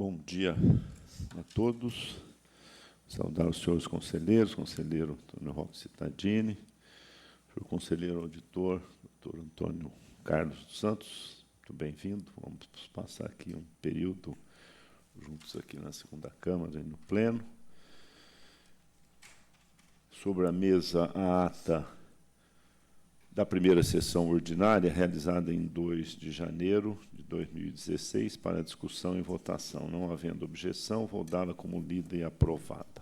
Bom dia a todos. Saudar os senhores conselheiros, conselheiro Antônio Roque Cittadini, senhor conselheiro auditor, doutor Antônio Carlos dos Santos, muito bem-vindo. Vamos passar aqui um período juntos aqui na segunda Câmara e no Pleno. Sobre a mesa, a ata da primeira sessão ordinária, realizada em 2 de janeiro de 2016, para discussão e votação. Não havendo objeção, vou dá-la como lida e aprovada.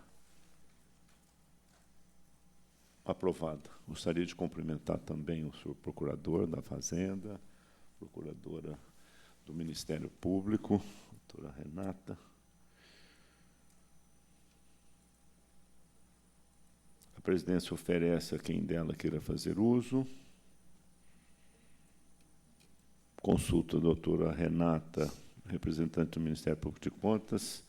Aprovada. Gostaria de cumprimentar também o senhor procurador da Fazenda, procuradora do Ministério Público, doutora Renata. A presidência oferece a quem dela queira fazer uso. Consulta a doutora Renata, representante do Ministério Público de Contas,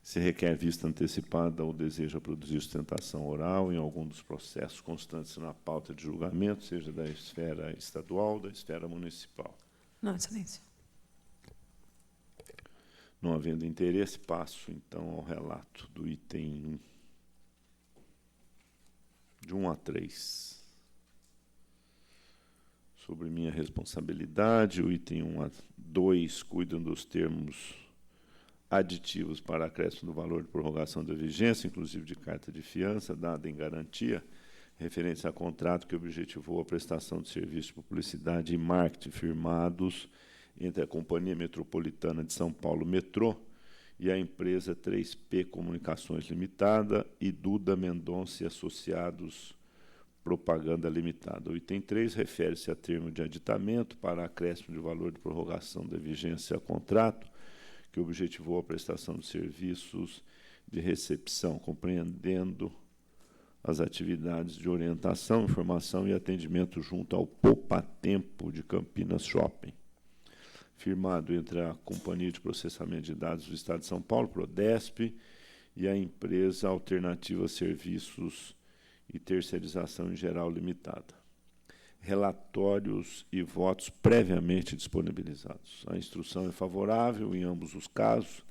se requer vista antecipada ou deseja produzir sustentação oral em algum dos processos constantes na pauta de julgamento, seja da esfera estadual ou da esfera municipal. Não, excelência. Não havendo interesse, passo, então, ao relato do item 1, de 1 a 3. Sobre minha responsabilidade, o item 1 a 2 cuidam dos termos aditivos para acréscimo do valor de prorrogação da vigência, inclusive de carta de fiança, dada em garantia, referente a contrato que objetivou a prestação de serviços de publicidade e marketing firmados entre a Companhia Metropolitana de São Paulo, Metrô, e a empresa 3P Comunicações Limitada e Duda Mendonça e Associados Propaganda Limitada. O item 3 refere-se a termo de aditamento para acréscimo de valor de prorrogação da vigência a contrato, que objetivou a prestação de serviços de recepção, compreendendo as atividades de orientação, informação e atendimento junto ao Poupatempo de Campinas Shopping, firmado entre a Companhia de Processamento de Dados do Estado de São Paulo, Prodesp, e a empresa Alternativa Serviços e Terceirização em Geral Limitada. Relatórios e votos previamente disponibilizados. A instrução é favorável em ambos os casos,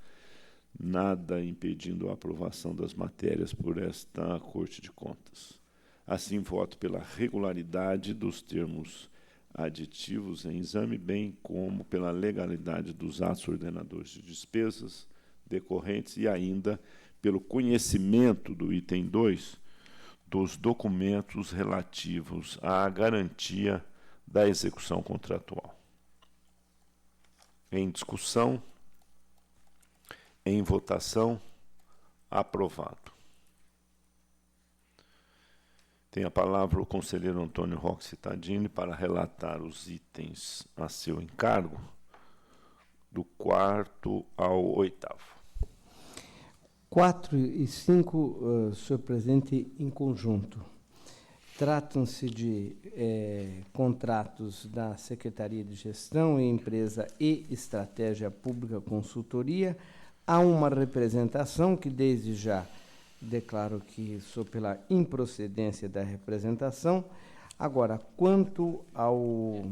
nada impedindo a aprovação das matérias por esta Corte de Contas. Assim, voto pela regularidade dos termos aditivos em exame, bem como pela legalidade dos atos ordenadores de despesas decorrentes e ainda pelo conhecimento do item 2 dos documentos relativos à garantia da execução contratual. Em discussão, em votação, aprovado. Tem a palavra o conselheiro Antônio Roque Cittadini para relatar os itens a seu encargo, do 4º ao 8º. 4 e 5, senhor presidente, em conjunto. Tratam-se de contratos da Secretaria de Gestão e Empresa e Estratégia Pública Consultoria. Há uma representação que, desde já, declaro que sou pela improcedência da representação. Agora, quanto ao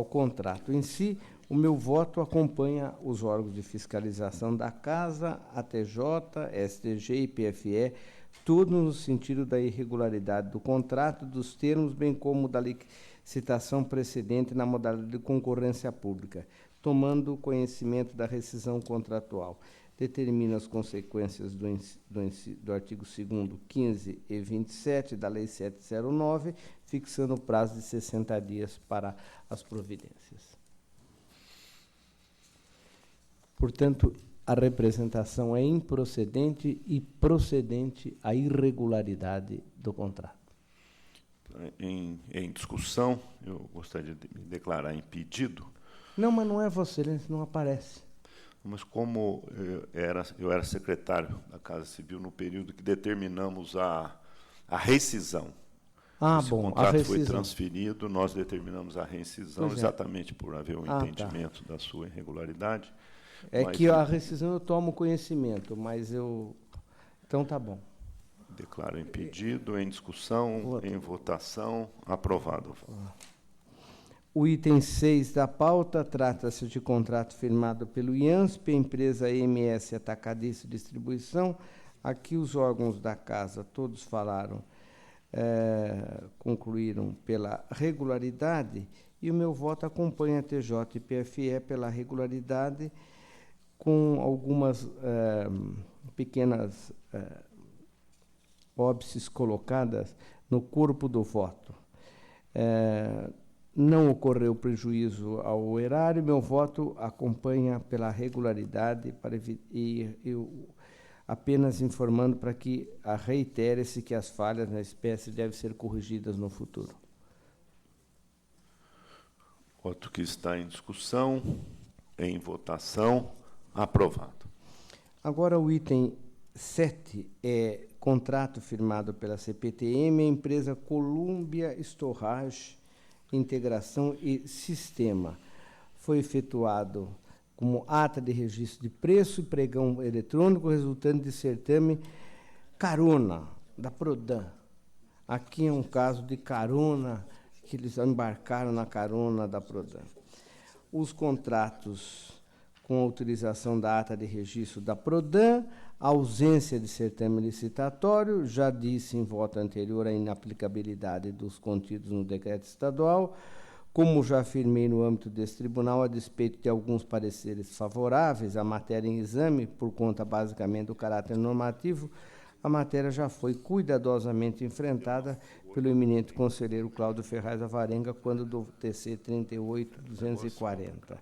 contrato em si, o meu voto acompanha os órgãos de fiscalização da Casa, ATJ, STG e PFE, tudo no sentido da irregularidade do contrato, dos termos, bem como da licitação precedente na modalidade de concorrência pública, tomando conhecimento da rescisão contratual. Determina as consequências do artigo 2º, 15 e 27 da Lei 709, fixando o prazo de 60 dias para as providências. Portanto, a representação é improcedente e procedente à irregularidade do contrato. Em discussão, eu gostaria de me declarar impedido. Não, mas não é Vossa Excelência, não aparece. Mas como eu era secretário da Casa Civil no período que determinamos a rescisão. Esse contrato foi transferido, nós determinamos a rescisão exatamente por haver um entendimento da sua irregularidade. É que a rescisão eu tomo conhecimento, mas eu... Então, tá bom. Declaro impedido, em discussão, em votação, aprovado. O item 6 da pauta trata-se de contrato firmado pelo IANSP, empresa MS Atacadista e Distribuição. Aqui os órgãos da casa todos falaram, concluíram pela regularidade, e o meu voto acompanha a TJ e PFE pela regularidade, com algumas pequenas óbices colocadas no corpo do voto. Não ocorreu prejuízo ao erário, meu voto acompanha pela regularidade, apenas informando para que reitere-se que as falhas na espécie devem ser corrigidas no futuro. Voto que está em discussão, em votação, aprovado. Agora o item 7 é contrato firmado pela CPTM, a empresa Columbia Storage, Integração e Sistema. Foi efetuado como ata de registro de preço e pregão eletrônico, resultante de certame carona da Prodan. Aqui é um caso de carona, que eles embarcaram na carona da Prodan. Os contratos com autorização da ata de registro da Prodan, ausência de certame licitatório, já disse em voto anterior a inaplicabilidade dos contidos no decreto estadual. Como já afirmei no âmbito desse tribunal, a despeito de alguns pareceres favoráveis à matéria em exame, por conta basicamente do caráter normativo, a matéria já foi cuidadosamente enfrentada pelo eminente conselheiro Cláudio Ferraz Alvarenga, quando do TC 38.240.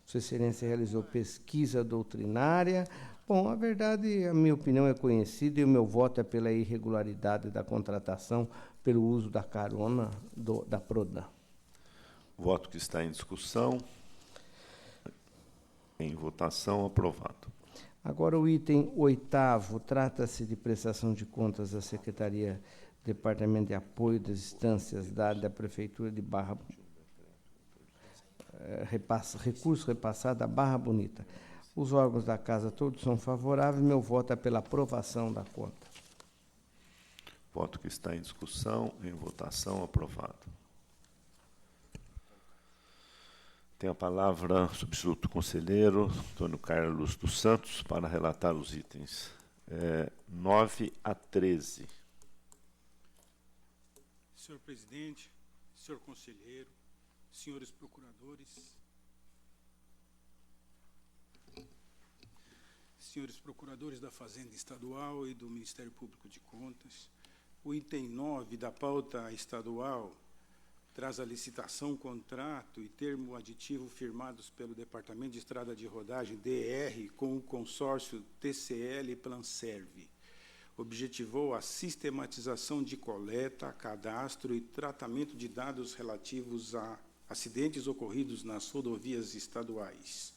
Sua Excelência realizou pesquisa doutrinária. Bom, a verdade, a minha opinião é conhecida e o meu voto é pela irregularidade da contratação pelo uso da carona da Prodan. Voto que está em discussão, em votação, aprovado. Agora o item 8º trata-se de prestação de contas da Secretaria Departamento de Apoio das Instâncias da Prefeitura de Barra recurso repassado à Barra Bonita. Os órgãos da casa todos são favoráveis, meu voto é pela aprovação da conta. Voto que está em discussão, em votação, aprovado. Tem a palavra o substituto conselheiro, Antônio Carlos dos Santos, para relatar os itens 9 a 13. Senhor presidente, senhor conselheiro, senhores procuradores, senhores procuradores da Fazenda Estadual e do Ministério Público de Contas, o item 9 da pauta estadual traz a licitação, contrato e termo aditivo firmados pelo Departamento de Estrada de Rodagem, DR, com o consórcio TCL Planserve. Objetivou a sistematização de coleta, cadastro e tratamento de dados relativos a acidentes ocorridos nas rodovias estaduais.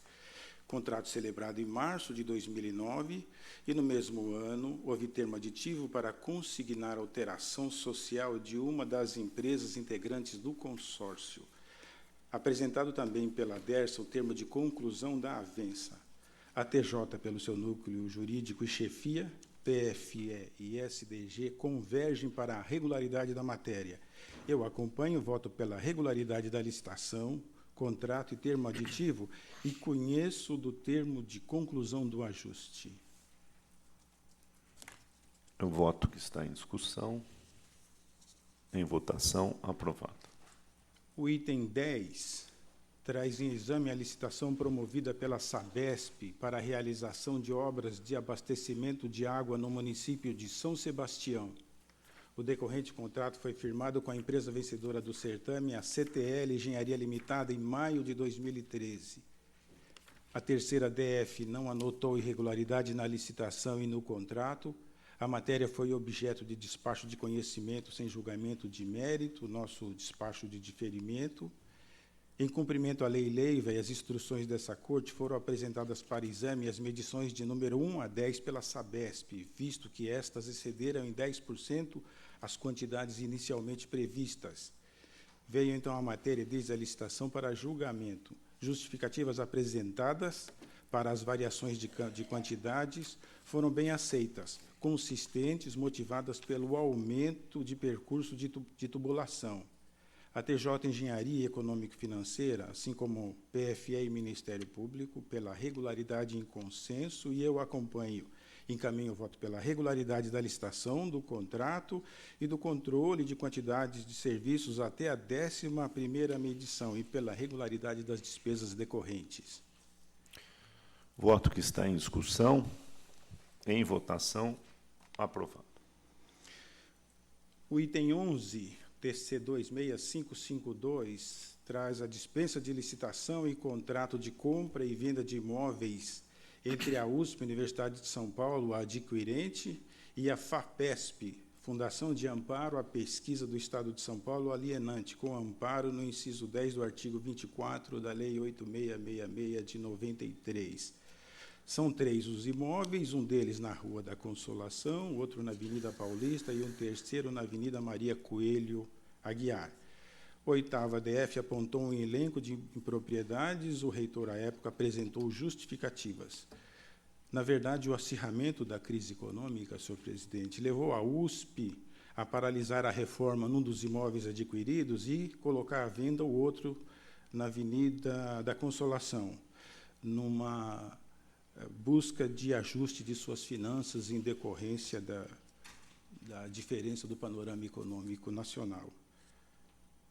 Contrato celebrado em março de 2009 e, no mesmo ano, houve termo aditivo para consignar alteração social de uma das empresas integrantes do consórcio. Apresentado também pela DERSA o termo de conclusão da avença. A TJ, pelo seu núcleo jurídico e chefia, PFE e SDG, convergem para a regularidade da matéria. Eu acompanho, voto pela regularidade da licitação, contrato e termo aditivo, e conheço do termo de conclusão do ajuste. O voto que está em discussão, em votação, aprovado. O item 10 traz em exame a licitação promovida pela Sabesp para a realização de obras de abastecimento de água no município de São Sebastião. O decorrente contrato foi firmado com a empresa vencedora do certame, a CTL Engenharia Limitada, em maio de 2013. A terceira DF não anotou irregularidade na licitação e no contrato. A matéria foi objeto de despacho de conhecimento sem julgamento de mérito, nosso despacho de diferimento. Em cumprimento à lei Leiva e as instruções dessa Corte, foram apresentadas para exame as medições de número 1 a 10 pela Sabesp, visto que estas excederam em 10% as quantidades inicialmente previstas. Veio, então, a matéria desde a licitação para julgamento. Justificativas apresentadas para as variações de quantidades foram bem aceitas, consistentes, motivadas pelo aumento de percurso de tubulação. A TJ Engenharia Econômico-Financeira, assim como PFE e Ministério Público, pela regularidade em consenso, e eu encaminho o voto pela regularidade da licitação, do contrato e do controle de quantidades de serviços até a 11ª medição e pela regularidade das despesas decorrentes. Voto que está em discussão, em votação, aprovado. O item 11, TC 26552, traz a dispensa de licitação e contrato de compra e venda de imóveis entre a USP, Universidade de São Paulo, a adquirente, e a FAPESP, Fundação de Amparo à Pesquisa do Estado de São Paulo, alienante, com amparo no inciso 10 do artigo 24 da Lei 8666 de 93. São 3 os imóveis, um deles na Rua da Consolação, outro na Avenida Paulista e um terceiro na Avenida Maria Coelho Aguiar. 8ª DF apontou um elenco de impropriedades, o reitor, à época, apresentou justificativas. Na verdade, o acirramento da crise econômica, senhor presidente, levou a USP a paralisar a reforma num dos imóveis adquiridos e colocar à venda o outro na Avenida da Consolação, numa busca de ajuste de suas finanças em decorrência da diferença do panorama econômico nacional.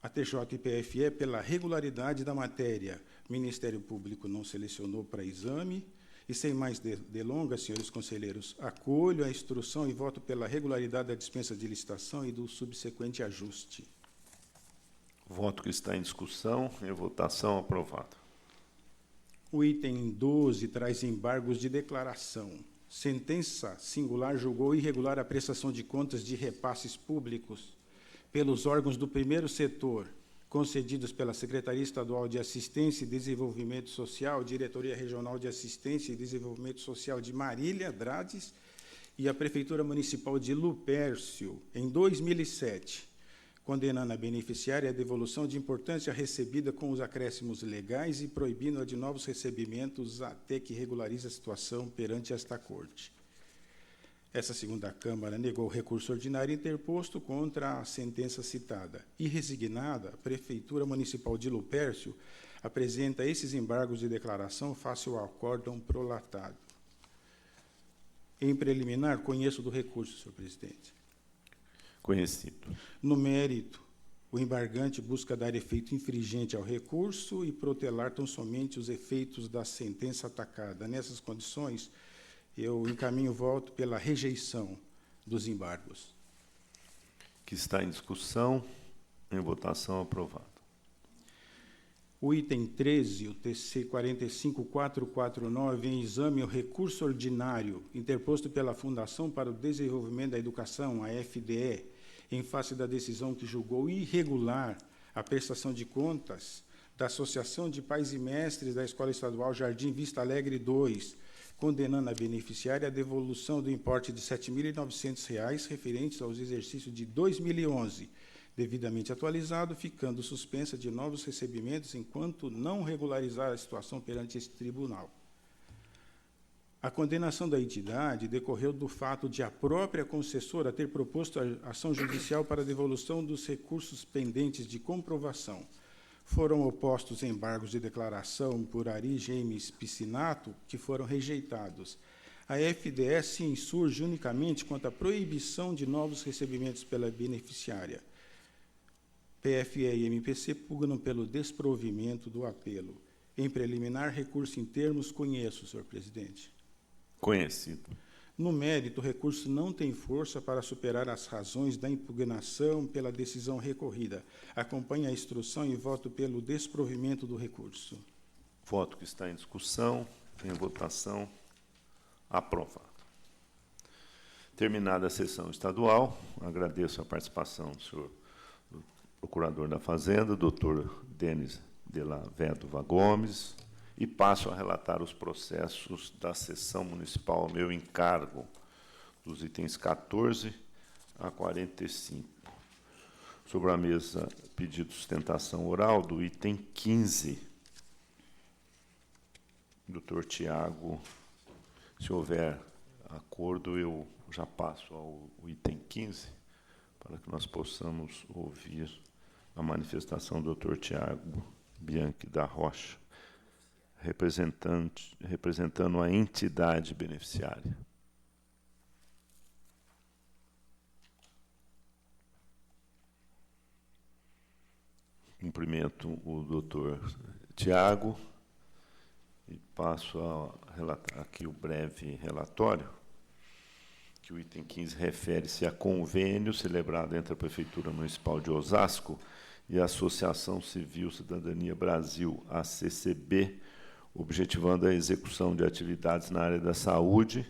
A TJ e PFE, pela regularidade da matéria, o Ministério Público não selecionou para exame. E, sem mais delongas, senhores conselheiros, acolho a instrução e voto pela regularidade da dispensa de licitação e do subsequente ajuste. Voto que está em discussão, em votação, aprovado. O item 12 traz embargos de declaração. Sentença singular julgou irregular a prestação de contas de repasses públicos pelos órgãos do primeiro setor, concedidos pela Secretaria Estadual de Assistência e Desenvolvimento Social, Diretoria Regional de Assistência e Desenvolvimento Social de Marília, Drades, e a Prefeitura Municipal de Lupércio, em 2007, condenando a beneficiária à devolução de importância recebida com os acréscimos legais e proibindo-a de novos recebimentos até que regularize a situação perante esta Corte. Essa segunda Câmara negou o recurso ordinário interposto contra a sentença citada. E, resignada, a Prefeitura Municipal de Lupércio apresenta esses embargos de declaração face ao acórdão prolatado. Em preliminar, conheço do recurso, senhor presidente. Conhecido. No mérito, o embargante busca dar efeito infringente ao recurso e protelar tão somente os efeitos da sentença atacada. Nessas condições, eu encaminho o voto pela rejeição dos embargos. Que está em discussão, em votação, aprovado. O item 13, o TC 45449, em exame o recurso ordinário interposto pela Fundação para o Desenvolvimento da Educação, a FDE, em face da decisão que julgou irregular a prestação de contas da Associação de Pais e Mestres da Escola Estadual Jardim Vista Alegre 2, condenando a beneficiária à devolução do importe de R$ 7.900 referentes aos exercícios de 2011, devidamente atualizado, ficando suspensa de novos recebimentos enquanto não regularizar a situação perante este tribunal. A condenação da entidade decorreu do fato de a própria concessora ter proposto a ação judicial para a devolução dos recursos pendentes de comprovação. Foram opostos embargos de declaração por Ari James Piscinato, que foram rejeitados. A FDS se insurge unicamente quanto à proibição de novos recebimentos pela beneficiária. PFE e MPC pugnam pelo desprovimento do apelo. Em preliminar, recurso em termos, conheço, senhor presidente. Conhecido. No mérito, o recurso não tem força para superar as razões da impugnação pela decisão recorrida. Acompanhe a instrução e voto pelo desprovimento do recurso. Voto que está em discussão, em votação, aprovado. Terminada a sessão estadual, agradeço a participação do senhor Procurador da Fazenda, doutor Denis de la Vedova Gomes, e passo a relatar os processos da sessão municipal ao meu encargo, dos itens 14 a 45. Sobre a mesa, pedido de sustentação oral do item 15. Doutor Tiago, se houver acordo, eu já passo ao item 15, para que nós possamos ouvir a manifestação do Dr. Tiago Bianchi da Rocha, representando a entidade beneficiária. Cumprimento o doutor Tiago e passo a relatar aqui o breve relatório, que o item 15 refere-se a convênio celebrado entre a Prefeitura Municipal de Osasco e a Associação Civil Cidadania Brasil, ACCB, objetivando a execução de atividades na área da saúde,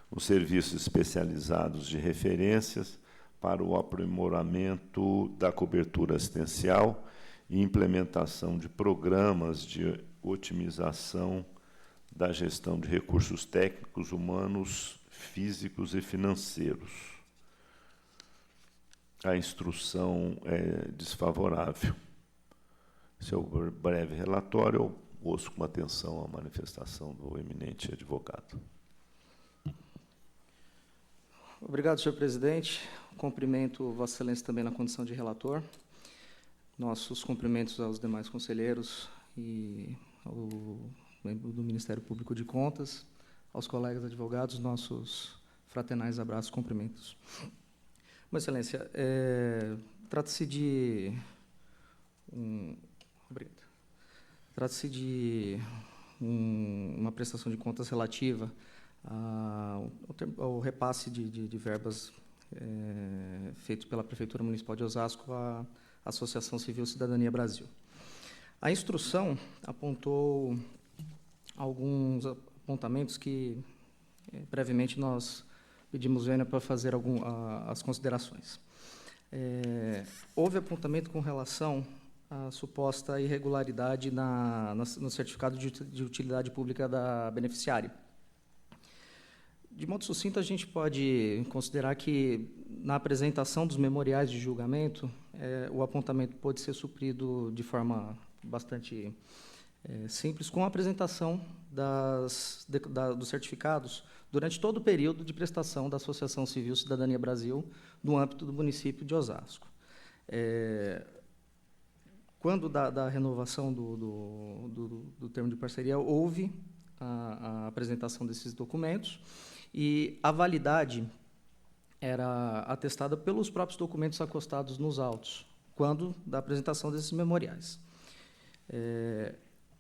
os serviços especializados de referências para o aprimoramento da cobertura assistencial e implementação de programas de otimização da gestão de recursos técnicos, humanos, físicos e financeiros. A instrução é desfavorável. Esse é o breve relatório. Eu ouço com atenção a manifestação do eminente advogado. Obrigado, senhor presidente. Cumprimento Vossa Excelência também na condição de relator. Nossos cumprimentos aos demais conselheiros e ao membro do Ministério Público de Contas, aos colegas advogados, nossos fraternais abraços e cumprimentos. Vossa Excelência, trata-se de uma prestação de contas relativa ao repasse de verbas feito pela Prefeitura Municipal de Osasco à Associação Civil Cidadania Brasil. A instrução apontou alguns apontamentos que, brevemente, nós pedimos vênia para fazer as considerações. Houve apontamento com relação à suposta irregularidade no certificado de utilidade pública da beneficiária. De modo sucinto, a gente pode considerar que, na apresentação dos memoriais de julgamento, o apontamento pode ser suprido de forma bastante simples, com a apresentação dos certificados durante todo o período de prestação da Associação Civil Cidadania Brasil no âmbito do município de Osasco. Quando da renovação do termo de parceria, houve a apresentação desses documentos e a validade era atestada pelos próprios documentos acostados nos autos, quando da apresentação desses memoriais.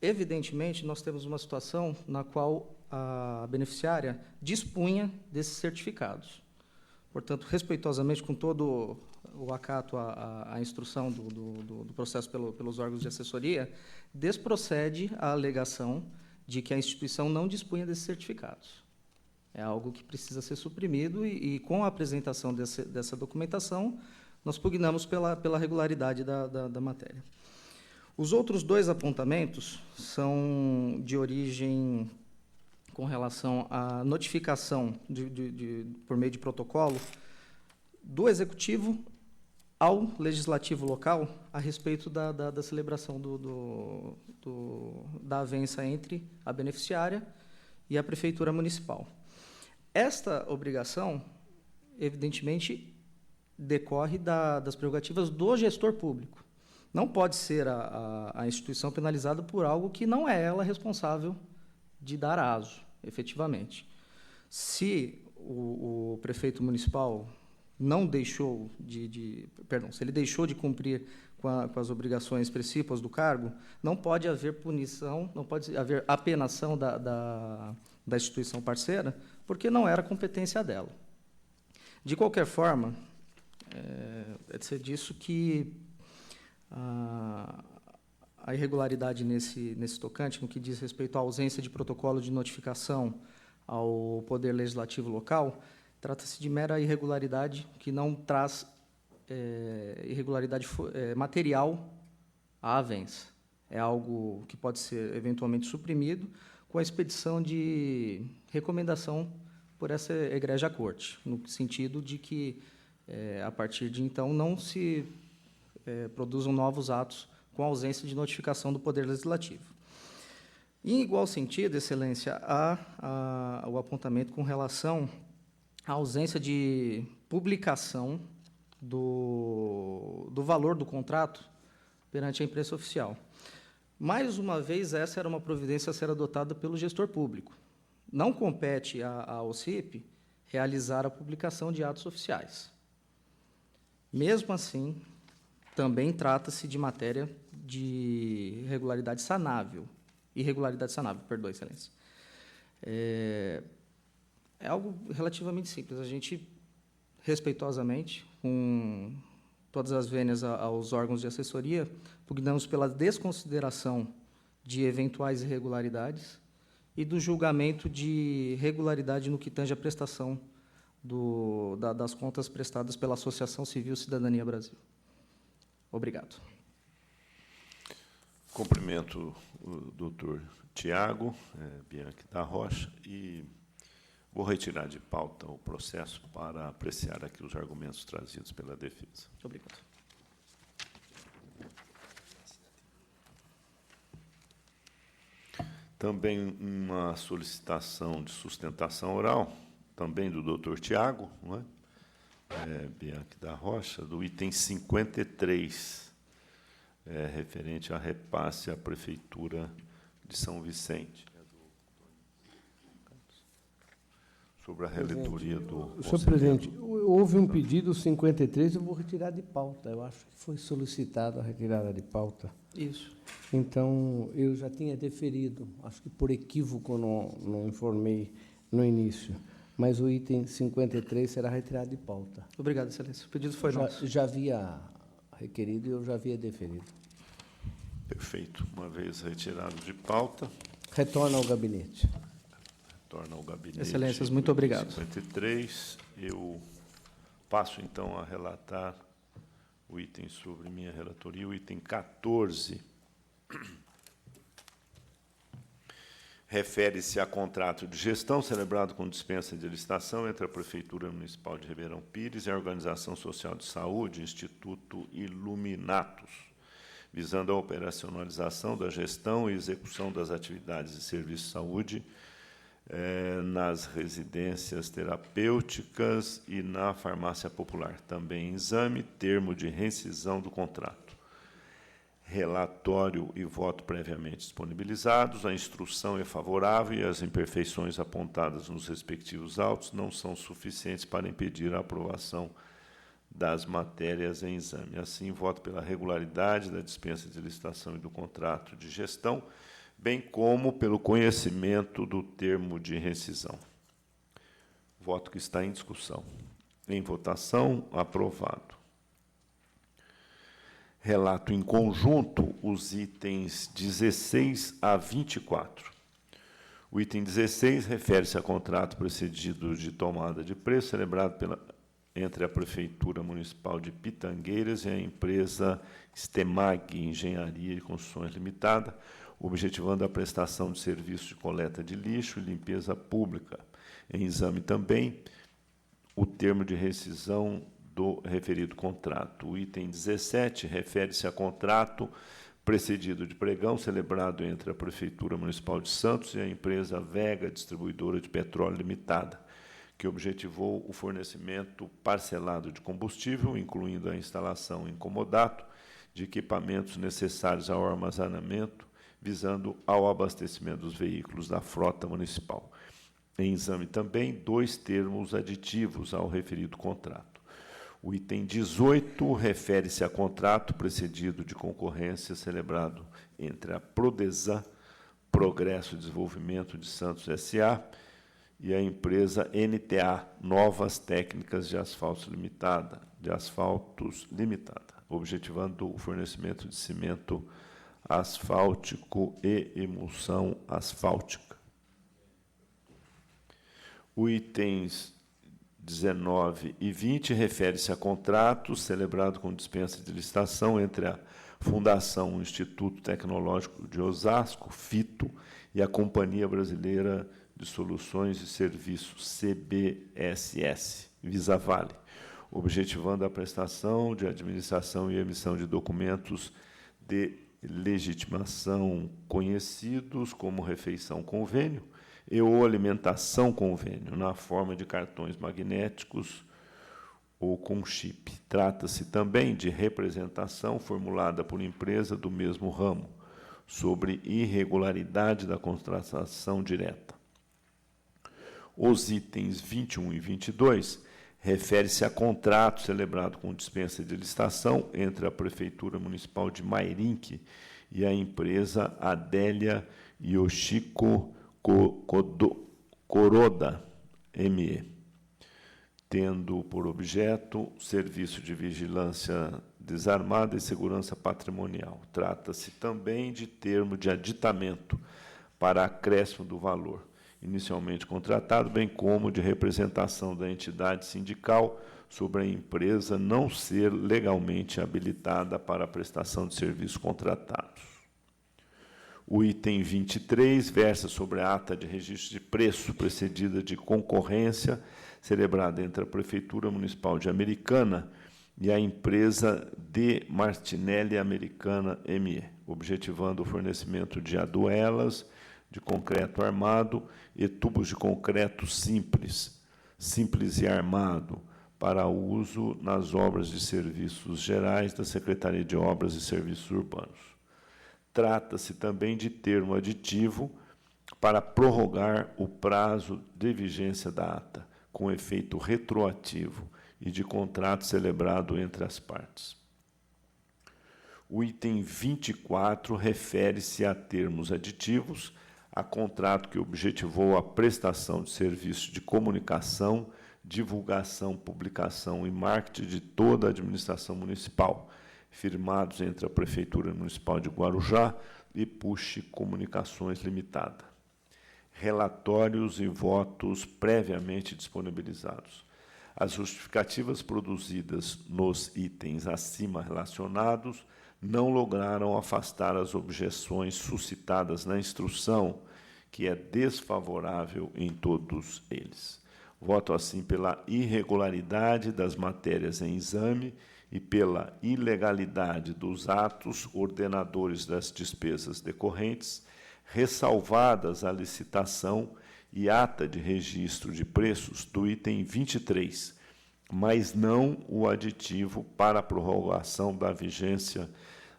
Evidentemente, nós temos uma situação na qual a beneficiária dispunha desses certificados. Portanto, respeitosamente, com todo o acato à instrução do processo pelos órgãos de assessoria, desprocede a alegação de que a instituição não dispunha desses certificados. É algo que precisa ser suprimido e com a apresentação dessa documentação, nós pugnamos pela regularidade da matéria. Os outros dois apontamentos são de origem com relação à notificação por meio de protocolo do Executivo ao Legislativo local a respeito da celebração da avença entre a beneficiária e a Prefeitura Municipal. Esta obrigação, evidentemente, decorre das prerrogativas do gestor público. Não pode ser a instituição penalizada por algo que não é ela responsável de dar aso, efetivamente. Se o prefeito municipal não deixou se ele deixou de cumprir com as obrigações precípuas do cargo, não pode haver punição, não pode haver apenação da instituição parceira, porque não era competência dela. De qualquer forma, é de ser disso que a irregularidade nesse tocante, no que diz respeito à ausência de protocolo de notificação ao Poder Legislativo local, trata-se de mera irregularidade que não traz irregularidade material à avença. É algo que pode ser eventualmente suprimido com a expedição de recomendação por essa egrégia corte, no sentido de que, a partir de então, não se produzam novos atos com ausência de notificação do Poder Legislativo. Em igual sentido, Excelência, há o apontamento com relação à ausência de publicação do valor do contrato perante a imprensa oficial. Mais uma vez, essa era uma providência a ser adotada pelo gestor público. Não compete ao CIP realizar a publicação de atos oficiais. Mesmo assim, também trata-se de matéria de irregularidade sanável, perdoe, excelência. É algo relativamente simples. A gente, respeitosamente, com todas as vênias aos órgãos de assessoria, pugnamos pela desconsideração de eventuais irregularidades e do julgamento de regularidade no que tange à prestação das contas prestadas pela Associação Civil Cidadania Brasil. Obrigado. Cumprimento o doutor Tiago Bianchi da Rocha e vou retirar de pauta o processo para apreciar aqui os argumentos trazidos pela defesa. Obrigado. Também uma solicitação de sustentação oral, também do doutor Tiago, não é? Bianchi da Rocha, do item 53, referente a repasse à Prefeitura de São Vicente. Sobre a relatoria do... Senhor presidente, houve um pedido 53, eu vou retirar de pauta. Eu acho que foi solicitada a retirada de pauta. Isso. Então, eu já tinha deferido, acho que por equívoco não informei no início, mas o item 53 será retirado de pauta. Obrigado, excelência. O pedido foi nosso. Já havia requerido e eu já havia deferido. Perfeito. Uma vez retirado de pauta... Retorna ao gabinete. Retorna ao gabinete. Excelências, muito obrigado. 53. Eu passo, então, a relatar o item sobre minha relatoria, o item 14. Refere-se a contrato de gestão celebrado com dispensa de licitação entre a Prefeitura Municipal de Ribeirão Pires e a Organização Social de Saúde, Instituto Iluminatus, visando a operacionalização da gestão e execução das atividades de serviço de saúde nas residências terapêuticas e na farmácia popular. Também em exame, termo de rescisão do contrato. Relatório e voto previamente disponibilizados. A instrução é favorável e as imperfeições apontadas nos respectivos autos não são suficientes para impedir a aprovação das matérias em exame. Assim, voto pela regularidade da dispensa de licitação e do contrato de gestão, bem como pelo conhecimento do termo de rescisão. Voto que está em discussão. Em votação, aprovado. Relato em conjunto os itens 16 a 24. O item 16 refere-se a contrato precedido de tomada de preço celebrado entre a Prefeitura Municipal de Pitangueiras e a empresa Stemag Engenharia e Construções Limitada, objetivando a prestação de serviços de coleta de lixo e limpeza pública. Em exame também, o termo de rescisão do referido contrato. O item 17 refere-se a contrato precedido de pregão celebrado entre a Prefeitura Municipal de Santos e a empresa Vega Distribuidora de Petróleo Limitada, que objetivou o fornecimento parcelado de combustível, incluindo a instalação em comodato de equipamentos necessários ao armazenamento, visando ao abastecimento dos veículos da frota municipal. Em exame também, 2 termos aditivos ao referido contrato. O item 18 refere-se a contrato precedido de concorrência celebrado entre a Prodesan, Progresso e Desenvolvimento de Santos S.A., e a empresa NTA, Novas Técnicas de Asfaltos Limitada, objetivando o fornecimento de cimento asfáltico e emulsão asfáltica. Os itens 19 e 20 refere-se a contrato celebrado com dispensa de licitação entre a Fundação Instituto Tecnológico de Osasco, FITO, e a Companhia Brasileira de Soluções e Serviços, CBSS, Visavale, objetivando a prestação de administração e emissão de documentos de legitimação conhecidos como refeição convênio e ou alimentação convênio, na forma de cartões magnéticos ou com chip. Trata-se também de representação formulada por empresa do mesmo ramo, sobre irregularidade da contratação direta. Os itens 21 e 22 refere-se a contrato celebrado com dispensa de licitação entre a Prefeitura Municipal de Mairinque e a empresa Adélia Yoshiko Koroda ME, tendo por objeto serviço de vigilância desarmada e segurança patrimonial. Trata-se também de termo de aditamento para acréscimo do valor inicialmente contratado, bem como de representação da entidade sindical sobre a empresa não ser legalmente habilitada para a prestação de serviços contratados. O item 23 versa sobre a ata de registro de preço precedida de concorrência celebrada entre a Prefeitura Municipal de Americana e a empresa de Martinelli Americana ME, objetivando o fornecimento de aduelas de concreto armado e tubos de concreto simples e armado, para uso nas obras de serviços gerais da Secretaria de Obras e Serviços Urbanos. Trata-se também de termo aditivo para prorrogar o prazo de vigência da ata, com efeito retroativo, e de contrato celebrado entre as partes. O item 24 refere-se a termos aditivos a contrato que objetivou a prestação de serviços de comunicação, divulgação, publicação e marketing de toda a administração municipal, firmados entre a Prefeitura Municipal de Guarujá e Puxe Comunicações Limitada. Relatórios e votos previamente disponibilizados. As justificativas produzidas nos itens acima relacionados não lograram afastar as objeções suscitadas na instrução, que é desfavorável em todos eles. Voto, assim, pela irregularidade das matérias em exame e pela ilegalidade dos atos ordenadores das despesas decorrentes, ressalvadas a licitação e ata de registro de preços do item 23, mas não o aditivo para a prorrogação da vigência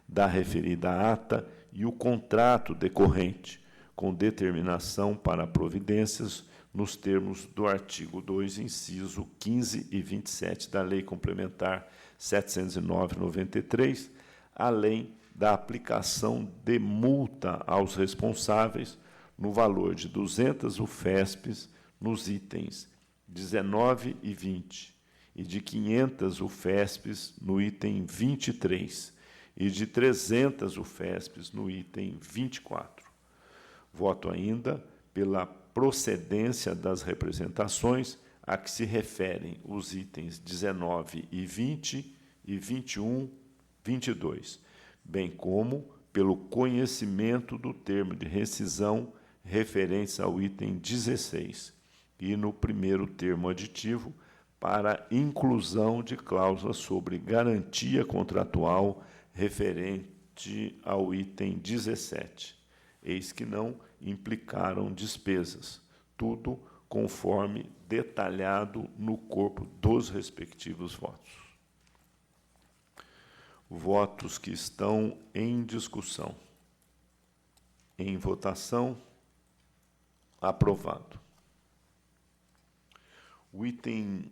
da referida ata e o contrato decorrente, com determinação para providências nos termos do artigo 2, inciso 15 e 27 da Lei Complementar 709/93, além da aplicação de multa aos responsáveis no valor de 200 UFESPs nos itens 19 e 20, e de 500 UFESPs no item 23, e de 300 UFESPs no item 24. Voto ainda pela procedência das representações a que se referem os itens 19 e 20 e 21, 22, bem como pelo conhecimento do termo de rescisão referentes ao item 16 e no primeiro termo aditivo para inclusão de cláusula sobre garantia contratual referente ao item 17, eis que não implicaram despesas, tudo conforme detalhado no corpo dos respectivos votos. Votos que estão em discussão. Em votação, aprovado. O item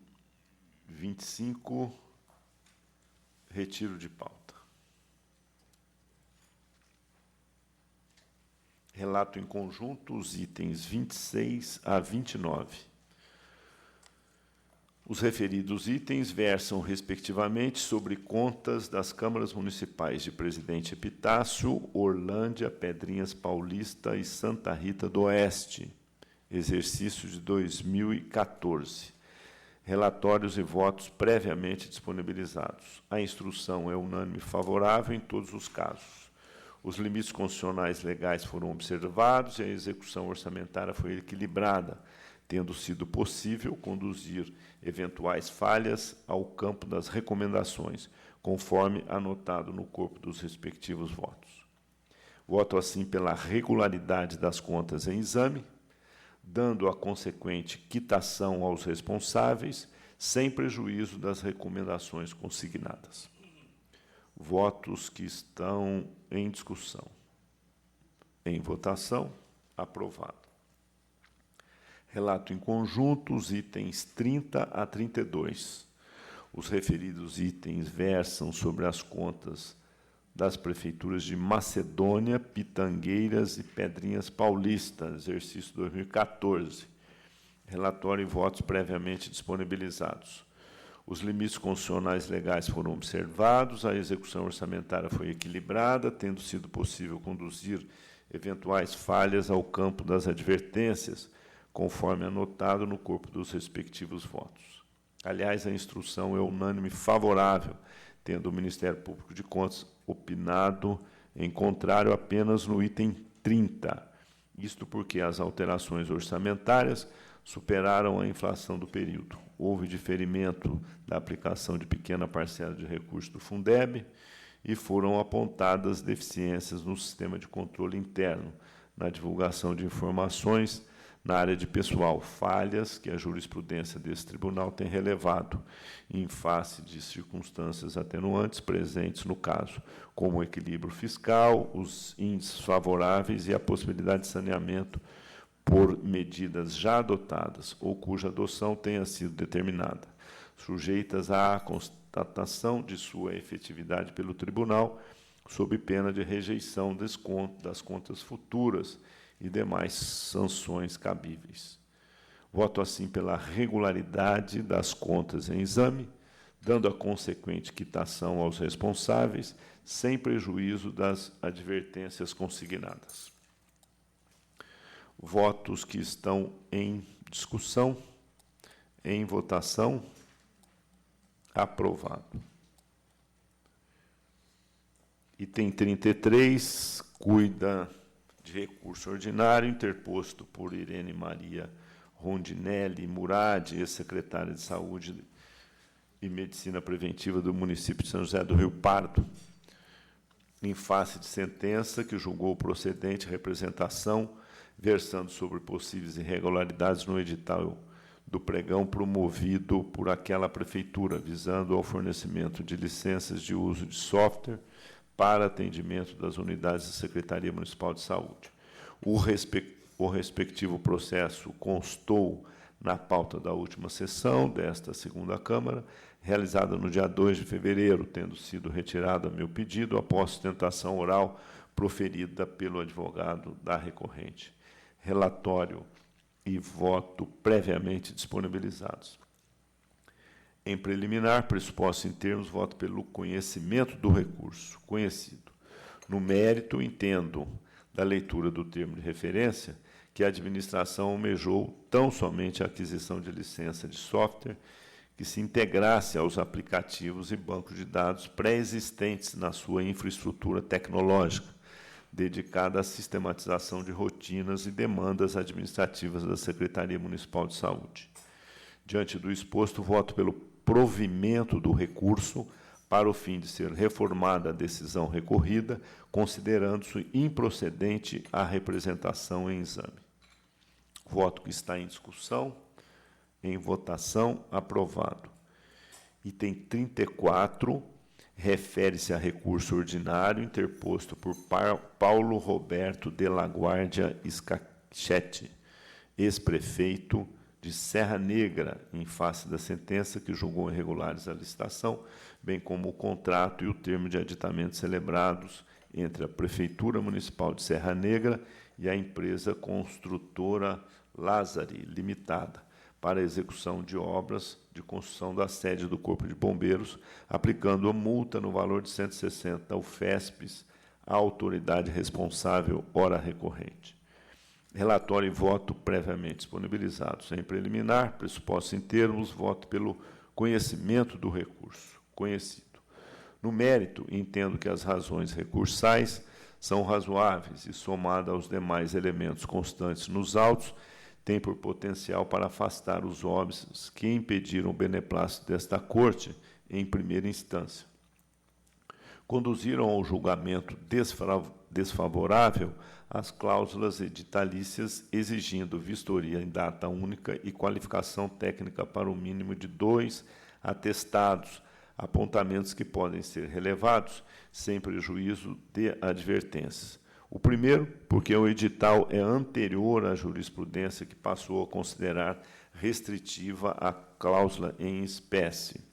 25, retiro de pauta. Relato em conjunto os itens 26 a 29. Os referidos itens versam, respectivamente, sobre contas das câmaras municipais de Presidente Epitácio, Orlândia, Pedrinhas Paulista e Santa Rita do Oeste, exercício de 2014. Relatórios e votos previamente disponibilizados. A instrução é unânime favorável em todos os casos. Os limites constitucionais legais foram observados e a execução orçamentária foi equilibrada, tendo sido possível conduzir eventuais falhas ao campo das recomendações, conforme anotado no corpo dos respectivos votos. Voto, assim, pela regularidade das contas em exame, dando a consequente quitação aos responsáveis, sem prejuízo das recomendações consignadas. Votos que estão em discussão. Em votação, aprovado. Relato em conjunto os itens 30 a 32. Os referidos itens versam sobre as contas das prefeituras de Macedônia, Pitangueiras e Pedrinhas Paulista, exercício 2014. Relatório e votos previamente disponibilizados. Os limites constitucionais legais foram observados, a execução orçamentária foi equilibrada, tendo sido possível conduzir eventuais falhas ao campo das advertências, conforme anotado no corpo dos respectivos votos. Aliás, a instrução é unânime favorável, tendo o Ministério Público de Contas opinado em contrário apenas no item 30. Isto porque as alterações orçamentárias superaram a inflação do período. Houve diferimento da aplicação de pequena parcela de recursos do Fundeb e foram apontadas deficiências no sistema de controle interno, na divulgação de informações na área de pessoal, falhas que a jurisprudência desse tribunal tem relevado, em face de circunstâncias atenuantes presentes no caso, como o equilíbrio fiscal, os índices favoráveis e a possibilidade de saneamento por medidas já adotadas ou cuja adoção tenha sido determinada, sujeitas à constatação de sua efetividade pelo tribunal, sob pena de rejeição das contas futuras e demais sanções cabíveis. Voto, assim, pela regularidade das contas em exame, dando a consequente quitação aos responsáveis, sem prejuízo das advertências consignadas. Votos que estão em discussão, em votação, aprovado. Item 33, cuida de recurso ordinário, interposto por Irene Maria Rondinelli Murad, ex-secretária de Saúde e Medicina Preventiva do município de São José do Rio Pardo, em face de sentença que julgou procedente representação, versando sobre possíveis irregularidades no edital do pregão promovido por aquela prefeitura, visando ao fornecimento de licenças de uso de software para atendimento das unidades da Secretaria Municipal de Saúde. O respectivo processo constou na pauta da última sessão desta segunda Câmara, realizada no dia 2 de fevereiro, tendo sido retirado a meu pedido após sustentação oral proferida pelo advogado da recorrente. Relatório e voto previamente disponibilizados. Em preliminar, pressuposto em termos, voto pelo conhecimento do recurso conhecido. No mérito, entendo, da leitura do termo de referência, que a administração almejou tão somente a aquisição de licença de software que se integrasse aos aplicativos e bancos de dados pré-existentes na sua infraestrutura tecnológica, dedicada à sistematização de rotinas e demandas administrativas da Secretaria Municipal de Saúde. Diante do exposto, voto pelo provimento do recurso para o fim de ser reformada a decisão recorrida, considerando-se improcedente a representação em exame. Voto que está em discussão, em votação, aprovado. Item 34, refere-se a recurso ordinário interposto por Paulo Roberto de la Guardia Scacchetti, ex-prefeito de Serra Negra, em face da sentença que julgou irregulares a licitação, bem como o contrato e o termo de aditamento celebrados entre a Prefeitura Municipal de Serra Negra e a empresa construtora Lázari Limitada, para a execução de obras de construção da sede do Corpo de Bombeiros, aplicando a multa no valor de 160 UFESPs à autoridade responsável, ora recorrente. Relatório e voto previamente disponibilizados. Em preliminar, pressuposto em termos, voto pelo conhecimento do recurso conhecido. No mérito, entendo que as razões recursais são razoáveis e, somada aos demais elementos constantes nos autos, tem por potencial para afastar os óbices que impediram o beneplácito desta Corte em primeira instância. Conduziram ao julgamento desfavorável as cláusulas editalícias exigindo vistoria em data única e qualificação técnica para o mínimo de 2 atestados, apontamentos que podem ser relevados sem prejuízo de advertências. O primeiro, porque o edital é anterior à jurisprudência que passou a considerar restritiva a cláusula em espécie.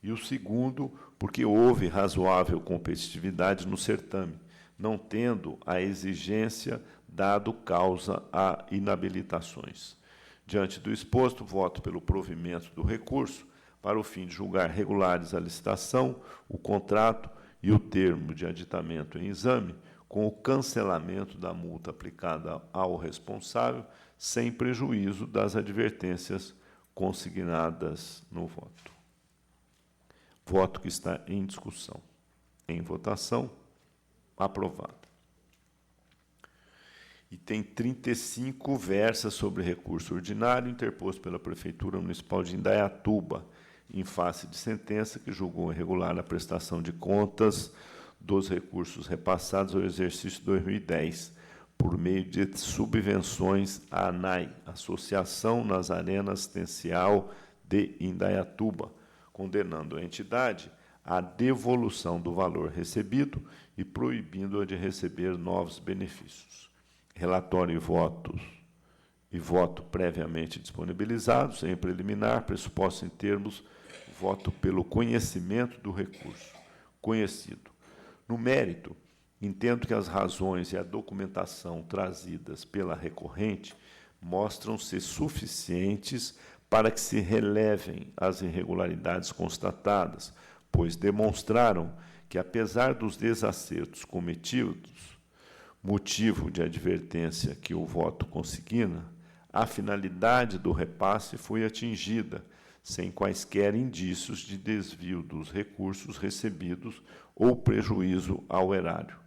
E o segundo, porque houve razoável competitividade no certame, não tendo a exigência dado causa a inabilitações. Diante do exposto, voto pelo provimento do recurso para o fim de julgar regulares a licitação, o contrato e o termo de aditamento em exame, com o cancelamento da multa aplicada ao responsável, sem prejuízo das advertências consignadas no voto. Voto que está em discussão. Em votação, aprovado. Item 35 versa sobre recurso ordinário interposto pela Prefeitura Municipal de Indaiatuba, em face de sentença que julgou irregular a prestação de contas dos recursos repassados ao exercício 2010, por meio de subvenções à ANAI, Associação Nazarena Assistencial de Indaiatuba, condenando a entidade à devolução do valor recebido e proibindo-a de receber novos benefícios. Relatório e voto previamente disponibilizados, em preliminar, pressuposto em termos, voto pelo conhecimento do recurso. Conhecido. No mérito, entendo que as razões e a documentação trazidas pela recorrente mostram ser suficientes para que se relevem as irregularidades constatadas, pois demonstraram que, apesar dos desacertos cometidos, motivo de advertência que o voto consigna, a finalidade do repasse foi atingida, sem quaisquer indícios de desvio dos recursos recebidos ou prejuízo ao erário.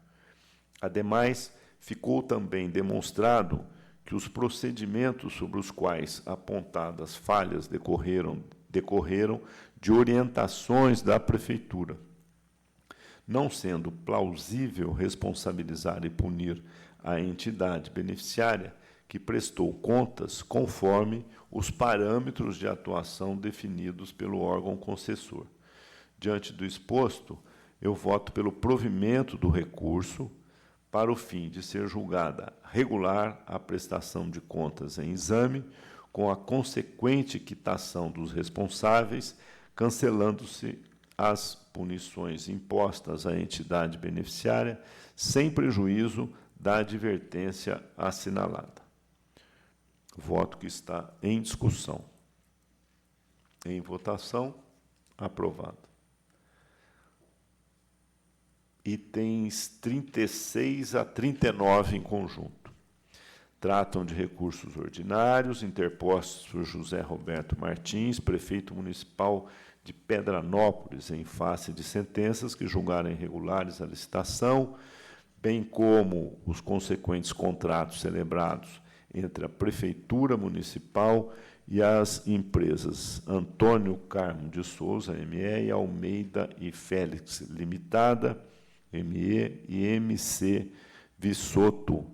Ademais, ficou também demonstrado que os procedimentos sobre os quais apontadas falhas decorreram de orientações da Prefeitura, não sendo plausível responsabilizar e punir a entidade beneficiária que prestou contas conforme os parâmetros de atuação definidos pelo órgão concessor. Diante do exposto, eu voto pelo provimento do recurso para o fim de ser julgada regular a prestação de contas em exame, com a consequente quitação dos responsáveis, cancelando-se as punições impostas à entidade beneficiária, sem prejuízo da advertência assinalada. Voto que está em discussão. Em votação, aprovado. Itens 36 a 39 em conjunto. Tratam de recursos ordinários interpostos por José Roberto Martins, prefeito municipal de Pedranópolis, em face de sentenças que julgaram irregulares a licitação, bem como os consequentes contratos celebrados entre a Prefeitura Municipal e as empresas Antônio Carmo de Souza, ME, e Almeida e Félix Limitada, ME, e MC Vissoto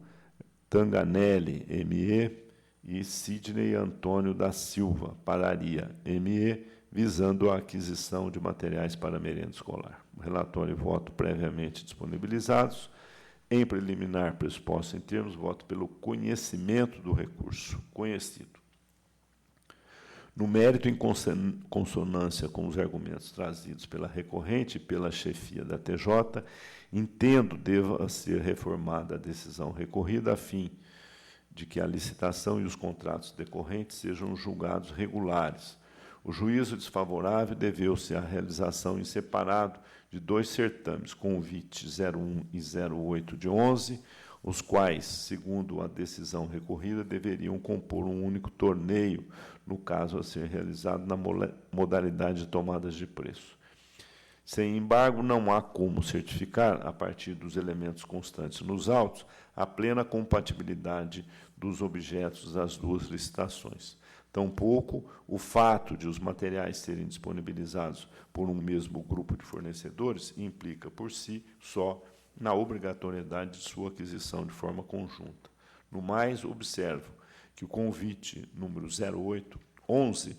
Tanganelli, ME, e Sidney Antônio da Silva, Pararia, ME, visando a aquisição de materiais para merenda escolar. Relatório e voto previamente disponibilizados. Em preliminar, pressuposto em termos, voto pelo conhecimento do recurso. Conhecido. No mérito, em consonância com os argumentos trazidos pela recorrente e pela chefia da TJ, entendo deva ser reformada a decisão recorrida a fim de que a licitação e os contratos decorrentes sejam julgados regulares. O juízo desfavorável deveu-se à realização em separado de 2 certames, convite 01 e 08 de 11, os quais, segundo a decisão recorrida, deveriam compor um único torneio, no caso a ser realizado na modalidade de tomadas de preço. Sem embargo, não há como certificar, a partir dos elementos constantes nos autos, a plena compatibilidade dos objetos das 2 licitações. Tampouco o fato de os materiais serem disponibilizados por um mesmo grupo de fornecedores implica, por si só, na obrigatoriedade de sua aquisição de forma conjunta. No mais, observo que o convite número 0811,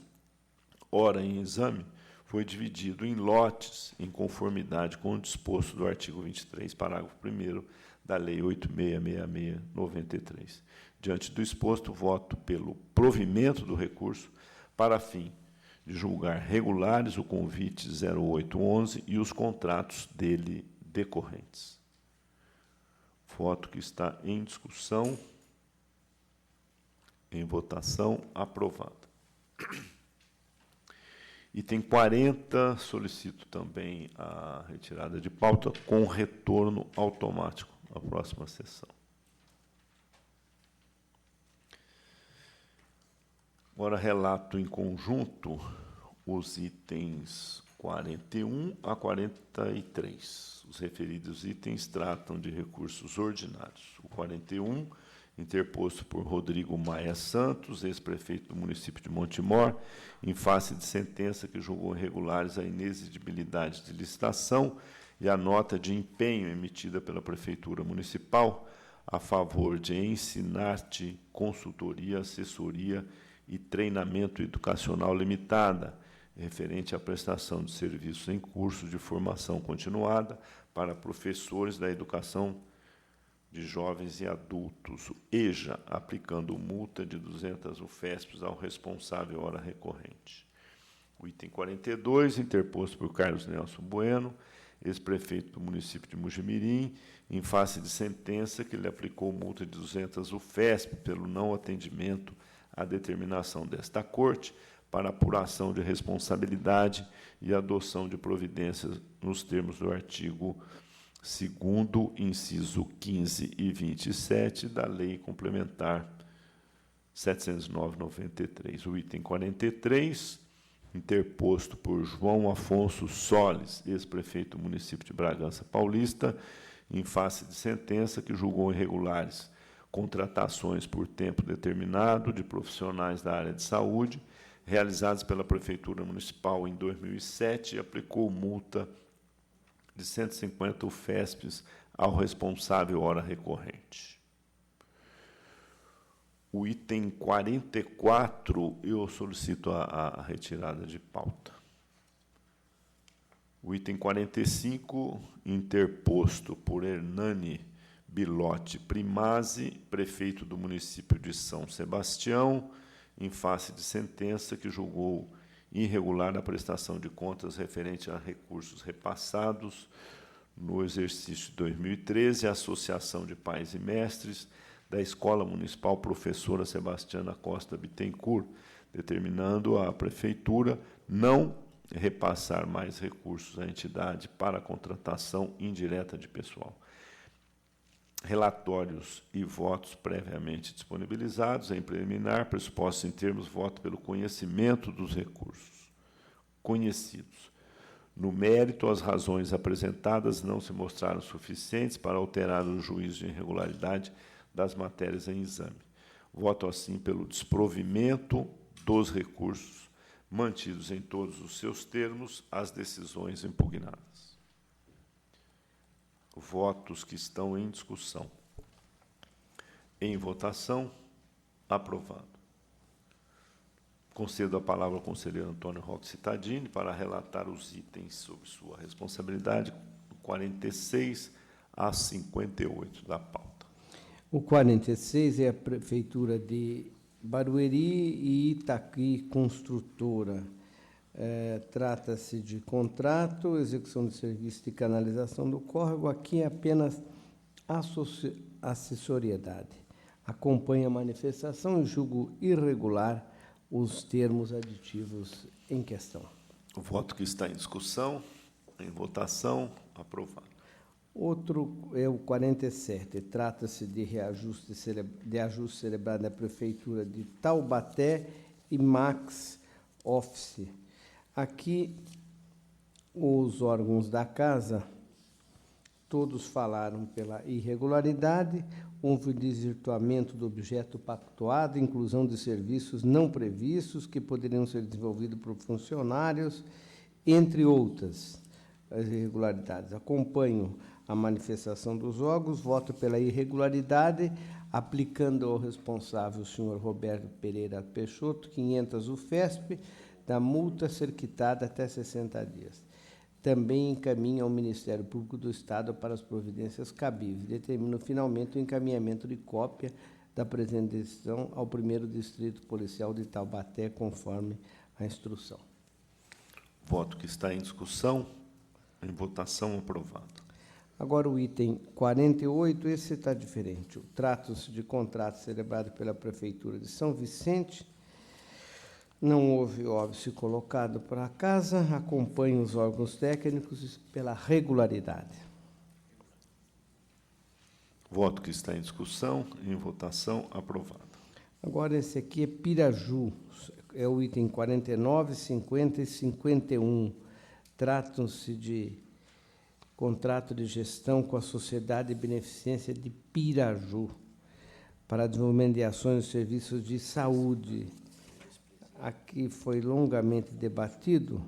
ora em exame, foi dividido em lotes, em conformidade com o disposto do artigo 23, parágrafo 1º da Lei 8666/93. Diante do exposto, voto pelo provimento do recurso para fim de julgar regulares o convite 0811 e os contratos dele decorrentes. Voto que está em discussão, em votação, aprovado. Item 40, solicito também a retirada de pauta com retorno automático à próxima sessão. Agora, relato em conjunto os itens 41 a 43. Os referidos itens tratam de recursos ordinários. O 41, interposto por Rodrigo Maia Santos, ex-prefeito do município de Montemor, em face de sentença que julgou irregulares a inexigibilidade de licitação e a nota de empenho emitida pela Prefeitura Municipal a favor de Ensinarte Consultoria, Assessoria e Treinamento Educacional Limitada, referente à prestação de serviços em cursos de formação continuada para professores da educação de jovens e adultos, o EJA, aplicando multa de 200 UFESPs ao responsável hora recorrente. O item 42, interposto por Carlos Nelson Bueno, ex-prefeito do município de Mujimirim, em face de sentença que lhe aplicou multa de 200 UFESP pelo não atendimento à determinação desta Corte para apuração de responsabilidade e adoção de providências nos termos do artigo 2º, inciso 15 e 27 da Lei Complementar 709/93. O item 43, interposto por João Afonso Soles, ex-prefeito do município de Bragança Paulista, em face de sentença que julgou irregulares contratações por tempo determinado de profissionais da área de saúde, realizadas pela Prefeitura Municipal em 2007, e aplicou multa de 150 UFESPs ao responsável hora recorrente. O item 44, eu solicito a retirada de pauta. O item 45, interposto por Hernani Bilotti Primazzi, prefeito do município de São Sebastião, em face de sentença que julgou irregular a prestação de contas referente a recursos repassados no exercício de 2013 à Associação de Pais e Mestres da Escola Municipal Professora Sebastiana Costa Bittencourt, determinando a Prefeitura não repassar mais recursos à entidade para a contratação indireta de pessoal. Relatórios e votos previamente disponibilizados, em preliminar, pressupostos em termos, voto pelo conhecimento dos recursos conhecidos. No mérito, as razões apresentadas não se mostraram suficientes para alterar o juízo de irregularidade das matérias em exame. Voto, assim, pelo desprovimento dos recursos, mantidos em todos os seus termos as decisões impugnadas. Votos que estão em discussão. Em votação, aprovado. Concedo a palavra ao conselheiro Antônio Roque Cittadini para relatar os itens sob sua responsabilidade, 46 a 58 da pauta. O 46 é a Prefeitura de Barueri e Itaqui Construtora. Trata-se de contrato, execução de serviço de canalização do córrego. Aqui é apenas assessoriedade. Acompanha a manifestação e julgo irregular os termos aditivos em questão. O voto que está em discussão, em votação, aprovado. Outro é o 47. Trata-se de ajuste celebrado na Prefeitura de Taubaté e Max Office. Aqui, os órgãos da Casa, todos falaram pela irregularidade, houve desvirtuamento do objeto pactuado, inclusão de serviços não previstos que poderiam ser desenvolvidos por funcionários, entre outras as irregularidades. Acompanho a manifestação dos órgãos, voto pela irregularidade, aplicando ao responsável, o senhor Roberto Pereira Peixoto, 500 UFESP, da multa a ser quitada até 60 dias. Também encaminha ao Ministério Público do Estado para as providências cabíveis. Determino, finalmente, o encaminhamento de cópia da presente decisão ao 1º Distrito Policial de Taubaté, conforme a instrução. Voto que está em discussão. Em votação, aprovado. Agora o item 48, esse está diferente. Trata-se de contrato celebrado pela Prefeitura de São Vicente. Não houve óbice colocado para a casa. Acompanhe os órgãos técnicos pela regularidade. Voto que está em discussão. Em votação, aprovado. Agora esse aqui é Piraju. É o item 49, 50 e 51. Tratam-se de contrato de gestão com a Sociedade de Beneficência de Piraju para desenvolvimento de ações e serviços de saúde. Aqui foi longamente debatido.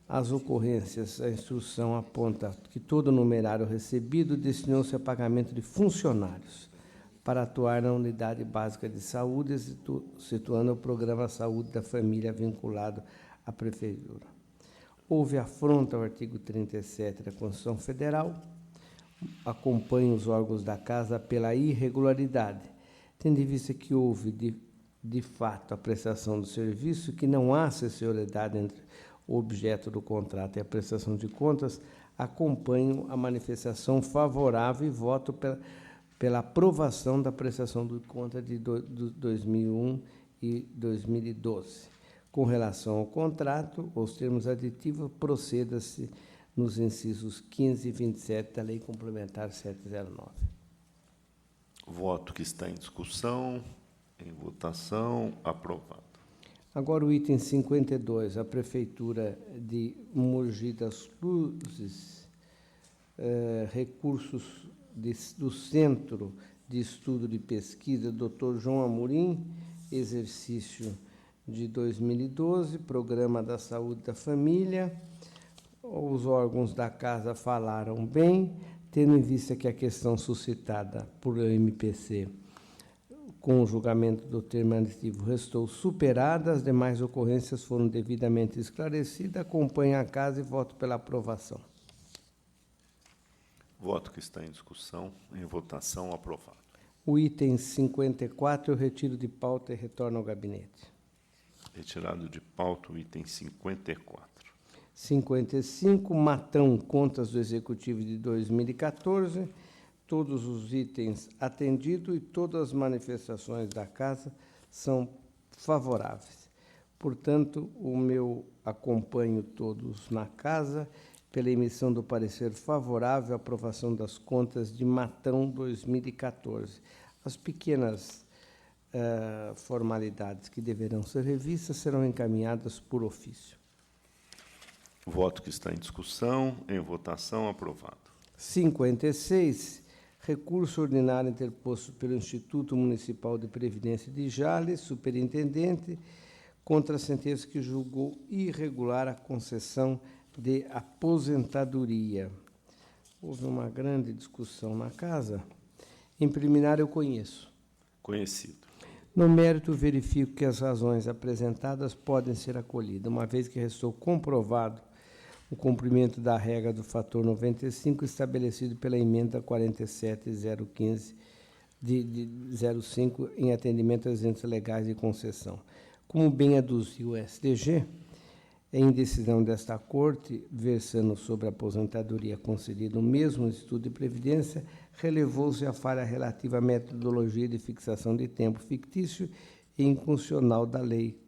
As ocorrências, a instrução aponta que todo o numerário recebido destinou-se a pagamento de funcionários para atuar na unidade básica de saúde, situando o programa Saúde da Família vinculado à Prefeitura. Houve afronta ao artigo 37 da Constituição Federal, acompanha os órgãos da Casa pela irregularidade, tendo em vista que houve, de fato, a prestação do serviço, que não há acessoriedade entre o objeto do contrato e a prestação de contas, acompanho a manifestação favorável e voto pela aprovação da prestação de conta de 2001 e 2012. Com relação ao contrato, os termos aditivos, proceda-se nos incisos 15 e 27 da Lei Complementar 709. Voto que está em discussão, em votação, aprovado. Agora o item 52, a Prefeitura de Mogi das Cruzes, recursos do Centro de Estudo de Pesquisa, Dr. João Amorim, exercício de 2012, Programa da Saúde da Família. Os órgãos da Casa falaram bem, tendo em vista que a questão suscitada por MPC com o julgamento do termo aditivo restou superada, as demais ocorrências foram devidamente esclarecidas, acompanho a Casa e voto pela aprovação. Voto que está em discussão, em votação, aprovado. O item 54 eu retiro de pauta e retorno ao gabinete. Retirado de pauta o item 54. 55, Matão, contas do Executivo de 2014, todos os itens atendidos e todas as manifestações da Casa são favoráveis. Portanto, acompanho todos na Casa pela emissão do parecer favorável à aprovação das contas de Matão 2014. As pequenas formalidades que deverão ser revistas serão encaminhadas por ofício. Voto que está em discussão, em votação, aprovado. 56, recurso ordinário interposto pelo Instituto Municipal de Previdência de Jales, superintendente, contra a sentença que julgou irregular a concessão de aposentadoria. Houve uma grande discussão na Casa. Em preliminar, eu conheço. Conhecido. No mérito, verifico que as razões apresentadas podem ser acolhidas, uma vez que restou comprovado o cumprimento da regra do fator 95 estabelecido pela emenda 47.015 de 05 em atendimento às exigências legais de concessão. Como bem aduziu o STG, em decisão desta Corte, versando sobre a aposentadoria concedida no mesmo Instituto de Previdência, relevou-se a falha relativa à metodologia de fixação de tempo fictício e inconstitucional da Lei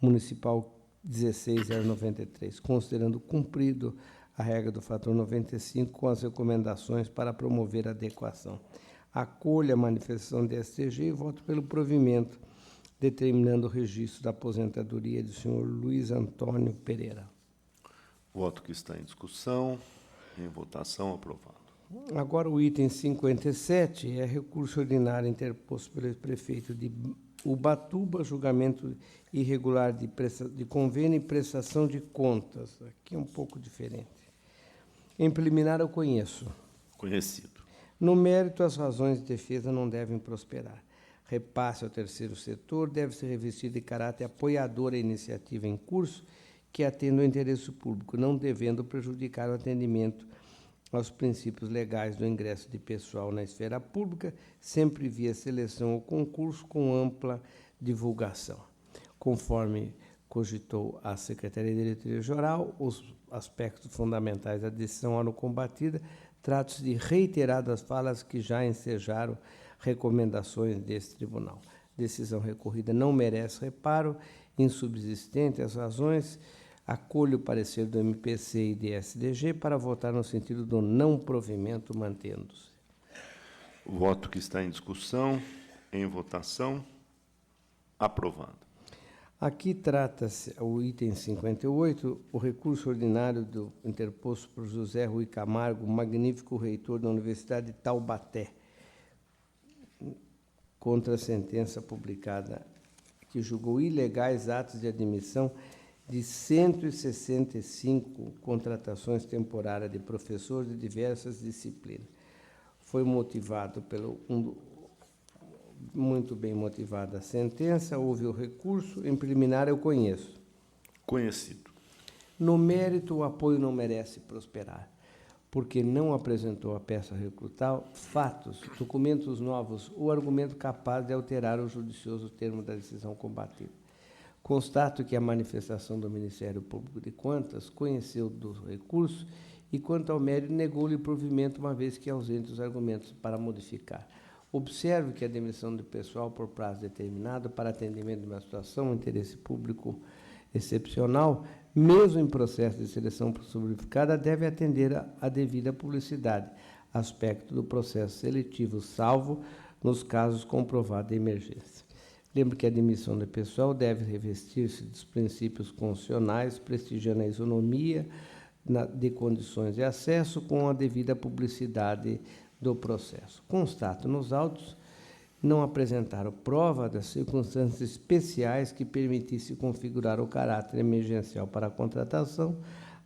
Municipal 16.093, considerando cumprido a regra do fator 95 com as recomendações para promover a adequação. Acolho a manifestação do STG e voto pelo provimento, determinando o registro da aposentadoria do senhor Luiz Antônio Pereira. Voto que está em discussão, em votação, aprovado. Agora o item 57 é recurso ordinário interposto pelo prefeito de Ubatuba, julgamento irregular de convênio e prestação de contas. Aqui é um pouco diferente. Em preliminar eu conheço. Conhecido. No mérito, as razões de defesa não devem prosperar. Repasse ao terceiro setor deve ser revestido de caráter apoiador à iniciativa em curso que atenda ao interesse público, não devendo prejudicar o atendimento aos princípios legais do ingresso de pessoal na esfera pública, sempre via seleção ou concurso com ampla divulgação. Conforme cogitou a Secretaria de Diretoria-Geral, os aspectos fundamentais da decisão ano combatida tratam-se de reiteradas falas que já ensejaram recomendações desse tribunal. Decisão recorrida não merece reparo, insubsistente as razões, acolho o parecer do MPC e do SDG para votar no sentido do não provimento, mantendo-se. O voto que está em discussão, em votação, aprovado. Aqui trata-se, o item 58, o recurso ordinário interposto por José Rui Camargo, magnífico reitor da Universidade de Taubaté, contra a sentença publicada que julgou ilegais atos de admissão de 165 contratações temporárias de professores de diversas disciplinas. Foi motivado muito bem motivada a sentença, houve o recurso, em preliminar eu conheço. Conhecido. No mérito, o apoio não merece prosperar, porque não apresentou à peça recrutal fatos, documentos novos ou argumento capaz de alterar o judicioso termo da decisão combatida. Constato que a manifestação do Ministério Público de Contas conheceu do recurso e, quanto ao mérito, negou-lhe provimento, uma vez que ausente os argumentos para modificar. Observe que a demissão de pessoal por prazo determinado para atendimento de uma situação, interesse público excepcional, mesmo em processo de seleção subnotificada, deve atender à devida publicidade, aspecto do processo seletivo, salvo nos casos comprovados de emergência. Lembro que a admissão de pessoal deve revestir-se dos princípios constitucionais, prestigiando a isonomia de condições de acesso com a devida publicidade do processo. Constato nos autos não apresentaram prova das circunstâncias especiais que permitisse configurar o caráter emergencial para a contratação,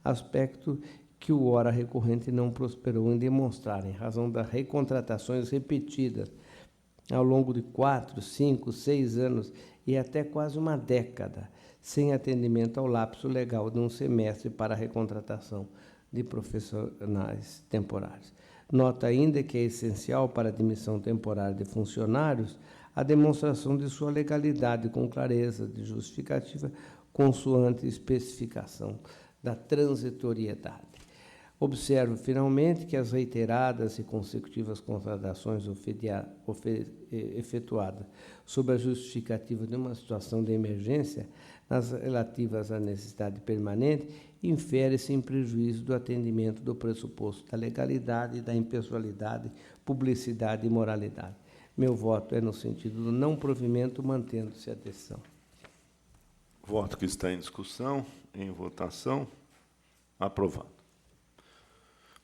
aspecto que o ora recorrente não prosperou em demonstrar, em razão das recontratações repetidas ao longo de 4, 5, 6 anos e até quase uma década, sem atendimento ao lapso legal de um semestre para a recontratação de profissionais temporários. Nota ainda que é essencial para a admissão temporária de funcionários a demonstração de sua legalidade com clareza de justificativa, consoante especificação da transitoriedade. Observo, finalmente, que as reiteradas e consecutivas contratações efetuadas sob a justificativa de uma situação de emergência, nas relativas à necessidade permanente, infere-se em prejuízo do atendimento do pressuposto da legalidade, da impessoalidade, publicidade e moralidade. Meu voto é no sentido do não provimento, mantendo-se a decisão. Voto que está em discussão, em votação, aprovado.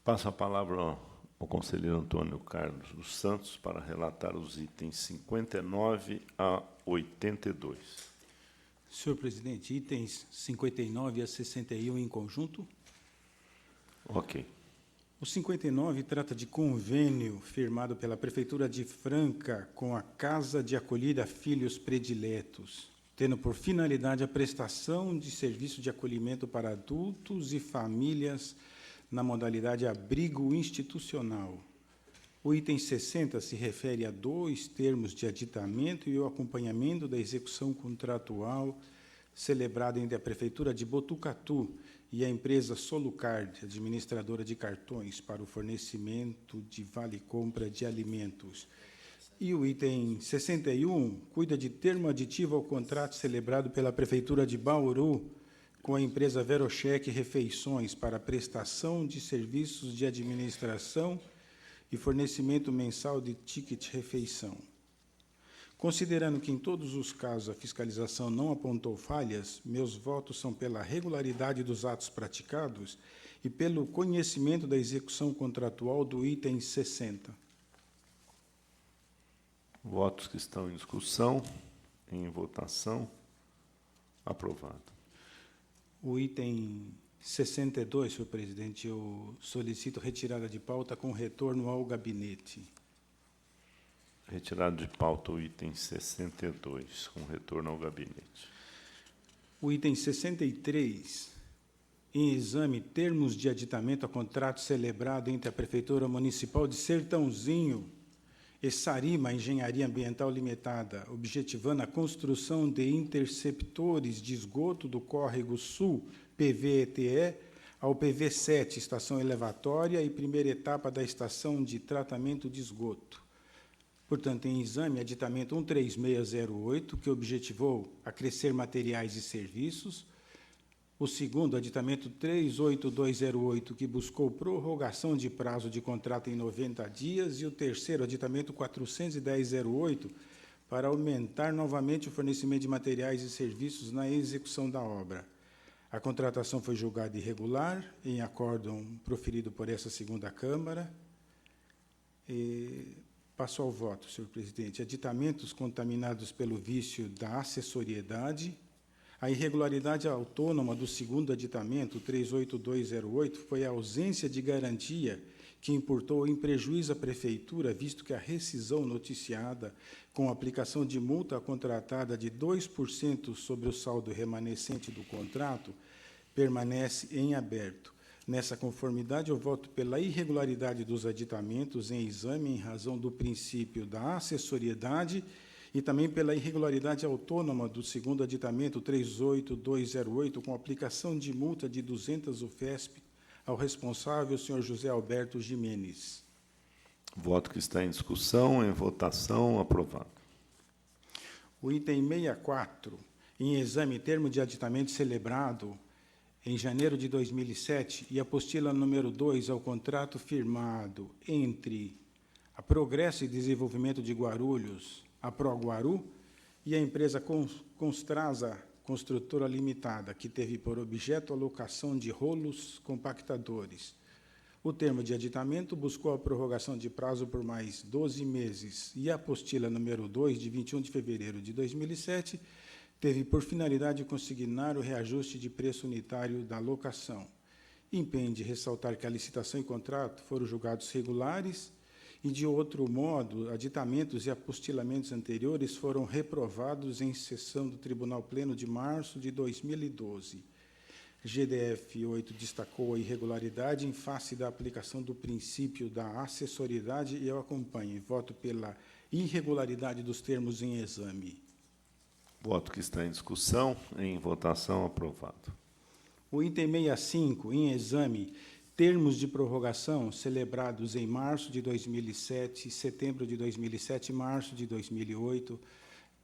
Passo a palavra ao conselheiro Antônio Carlos dos Santos para relatar os itens 59 a 82. Senhor presidente, itens 59 a 61 em conjunto. Ok. O 59 trata de convênio firmado pela Prefeitura de Franca com a Casa de Acolhida Filhos Prediletos, tendo por finalidade a prestação de serviço de acolhimento para adultos e famílias na modalidade abrigo institucional. O item 60 se refere a 2 termos de aditamento e o acompanhamento da execução contratual celebrada entre a Prefeitura de Botucatu e a empresa Solucard, administradora de cartões, para o fornecimento de vale-compra de alimentos. E o item 61 cuida de termo aditivo ao contrato celebrado pela Prefeitura de Bauru com a empresa Verocheque Refeições para prestação de serviços de administração e fornecimento mensal de ticket refeição. Considerando que, em todos os casos, a fiscalização não apontou falhas, meus votos são pela regularidade dos atos praticados e pelo conhecimento da execução contratual do item 60. Votos que estão em discussão, em votação, aprovado. O item 62, senhor presidente, eu solicito retirada de pauta com retorno ao gabinete. Retirado de pauta o item 62, com retorno ao gabinete. O item 63, em exame, termos de aditamento a contrato celebrado entre a Prefeitura Municipal de Sertãozinho e Sarima Engenharia Ambiental Limitada, objetivando a construção de interceptores de esgoto do Córrego Sul, PVETE, ao PV7, Estação Elevatória, e primeira etapa da Estação de Tratamento de Esgoto. Portanto, em exame, aditamento 13608, que objetivou acrescer materiais e serviços. O segundo, aditamento 38208, que buscou prorrogação de prazo de contrato em 90 dias. E o terceiro, aditamento 41008, para aumentar novamente o fornecimento de materiais e serviços na execução da obra. A contratação foi julgada irregular, em acórdão proferido por essa segunda Câmara. Passo ao voto, senhor presidente. Aditamentos contaminados pelo vício da acessoriedade. A irregularidade autônoma do segundo aditamento, 38208, foi a ausência de garantia que importou em prejuízo à Prefeitura, visto que a rescisão noticiada com aplicação de multa contratada de 2% sobre o saldo remanescente do contrato permanece em aberto. Nessa conformidade, eu voto pela irregularidade dos aditamentos em exame em razão do princípio da acessoriedade e também pela irregularidade autônoma do segundo aditamento 38208, com aplicação de multa de 200 UFESP ao responsável, senhor José Alberto Jimenez. Voto que está em discussão, em votação, aprovado. O item 64, em exame termo de aditamento celebrado em janeiro de 2007, e apostila número 2 ao contrato firmado entre a Progresso e Desenvolvimento de Guarulhos, a Proguaru, e a empresa Constrasa Construtora Limitada, que teve por objeto a locação de rolos compactadores. O termo de aditamento buscou a prorrogação de prazo por mais 12 meses, e a apostila número 2, de 21 de fevereiro de 2007, teve por finalidade consignar o reajuste de preço unitário da locação. Impende ressaltar que a licitação e contrato foram julgados regulares e, de outro modo, aditamentos e apostilamentos anteriores foram reprovados em sessão do Tribunal Pleno de março de 2012. GDF 8 destacou a irregularidade em face da aplicação do princípio da acessoriedade e eu acompanho. Voto pela irregularidade dos termos em exame. Voto que está em discussão, em votação, aprovado. O item 65, em exame, termos de prorrogação celebrados em março de 2007, setembro de 2007 e março de 2008.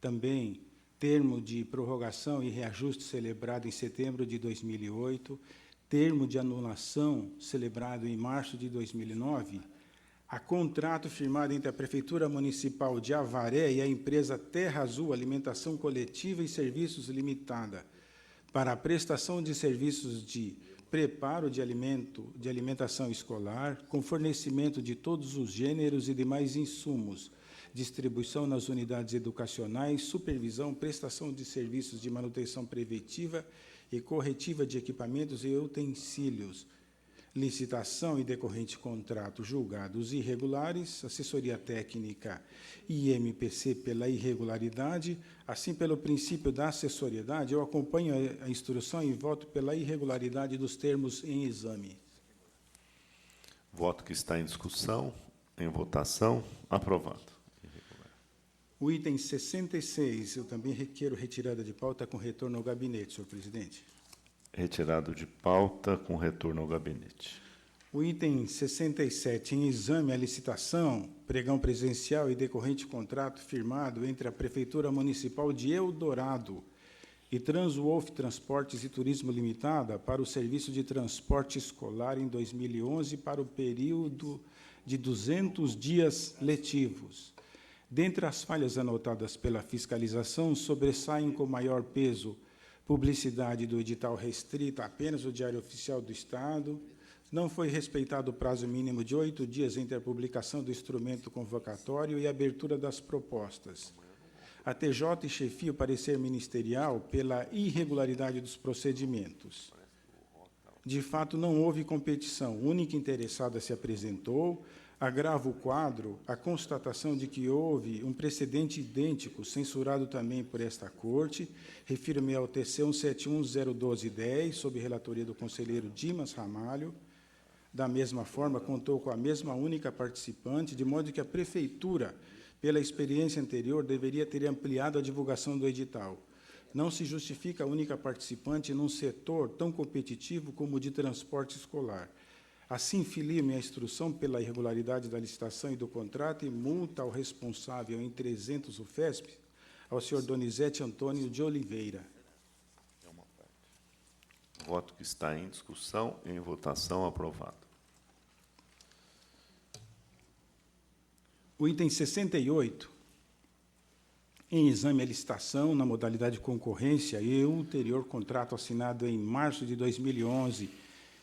Também termo de prorrogação e reajuste celebrado em setembro de 2008. Termo de anulação celebrado em março de 2009. A contrato firmado entre a Prefeitura Municipal de Avaré e a empresa Terra Azul Alimentação Coletiva e Serviços Limitada para a prestação de serviços de preparo de alimentação escolar, com fornecimento de todos os gêneros e demais insumos, distribuição nas unidades educacionais, supervisão, prestação de serviços de manutenção preventiva e corretiva de equipamentos e utensílios, licitação e decorrente contrato julgados irregulares, assessoria técnica e IMPC pela irregularidade, assim pelo princípio da acessoriedade, eu acompanho a instrução e voto pela irregularidade dos termos em exame. Voto que está em discussão, em votação, aprovado. O item 66, eu também requeiro retirada de pauta com retorno ao gabinete, senhor presidente. Retirado de pauta com retorno ao gabinete. O item 67, em exame à licitação, pregão presencial e decorrente contrato firmado entre a Prefeitura Municipal de Eldorado e Transwolf Transportes e Turismo Limitada para o serviço de transporte escolar em 2011 para o período de 200 dias letivos. Dentre as falhas anotadas pela fiscalização, sobressaem com maior peso publicidade do edital restrita apenas ao Diário Oficial do Estado, não foi respeitado o prazo mínimo de 8 dias entre a publicação do instrumento convocatório e a abertura das propostas. A TJ chefia o parecer ministerial pela irregularidade dos procedimentos. De fato, não houve competição. O único interessado se apresentou. Agrava o quadro a constatação de que houve um precedente idêntico, censurado também por esta Corte. Refiro-me ao TC 171-012-10, sob relatoria do conselheiro Dimas Ramalho. Da mesma forma, contou com a mesma única participante, de modo que a Prefeitura, pela experiência anterior, deveria ter ampliado a divulgação do edital. Não se justifica a única participante num setor tão competitivo como o de transporte escolar. Assim, filio-me a instrução pela irregularidade da licitação e do contrato e multa ao responsável em 300 UFESP, ao senhor Donizete Antônio de Oliveira. Voto que está em discussão, em votação, aprovado. O item 68, em exame à licitação, na modalidade de concorrência e ulterior contrato assinado em março de 2011,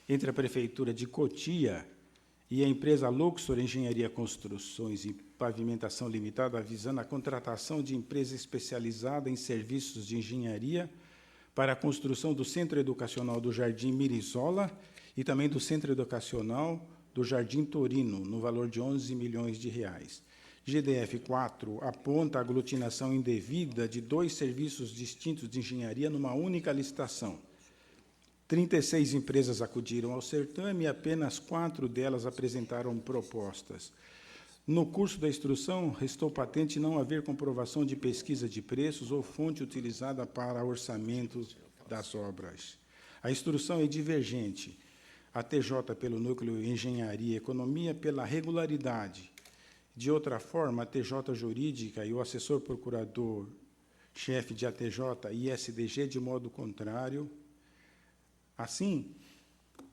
entre a Prefeitura de Cotia e a empresa Luxor Engenharia Construções e Pavimentação Limitada, visando a contratação de empresa especializada em serviços de engenharia para a construção do Centro Educacional do Jardim Mirisola e também do Centro Educacional do Jardim Torino, no valor de 11 milhões de reais. GDF 4 aponta a aglutinação indevida de 2 serviços distintos de engenharia numa única licitação. 36 empresas acudiram ao certame e apenas 4 delas apresentaram propostas. No curso da instrução, restou patente não haver comprovação de pesquisa de preços ou fonte utilizada para orçamento das obras. A instrução é divergente. A TJ pelo núcleo Engenharia e Economia pela regularidade. De outra forma, a TJ Jurídica e o assessor procurador-chefe de ATJ e SDG de modo contrário. Assim,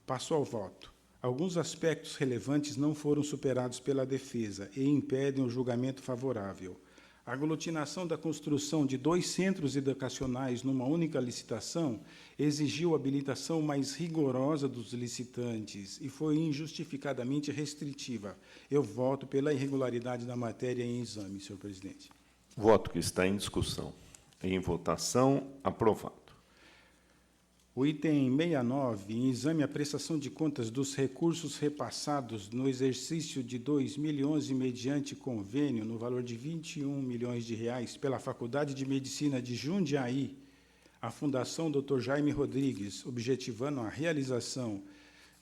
passo ao voto. Alguns aspectos relevantes não foram superados pela defesa e impedem o julgamento favorável. A aglutinação da construção de 2 centros educacionais numa única licitação exigiu a habilitação mais rigorosa dos licitantes e foi injustificadamente restritiva. Eu voto pela irregularidade da matéria em exame, senhor presidente. Voto que está em discussão, em votação, aprovado. O item 69, em exame à prestação de contas dos recursos repassados no exercício de 2011 mediante convênio no valor de 21 milhões de reais pela Faculdade de Medicina de Jundiaí, a Fundação Dr. Jaime Rodrigues, objetivando a realização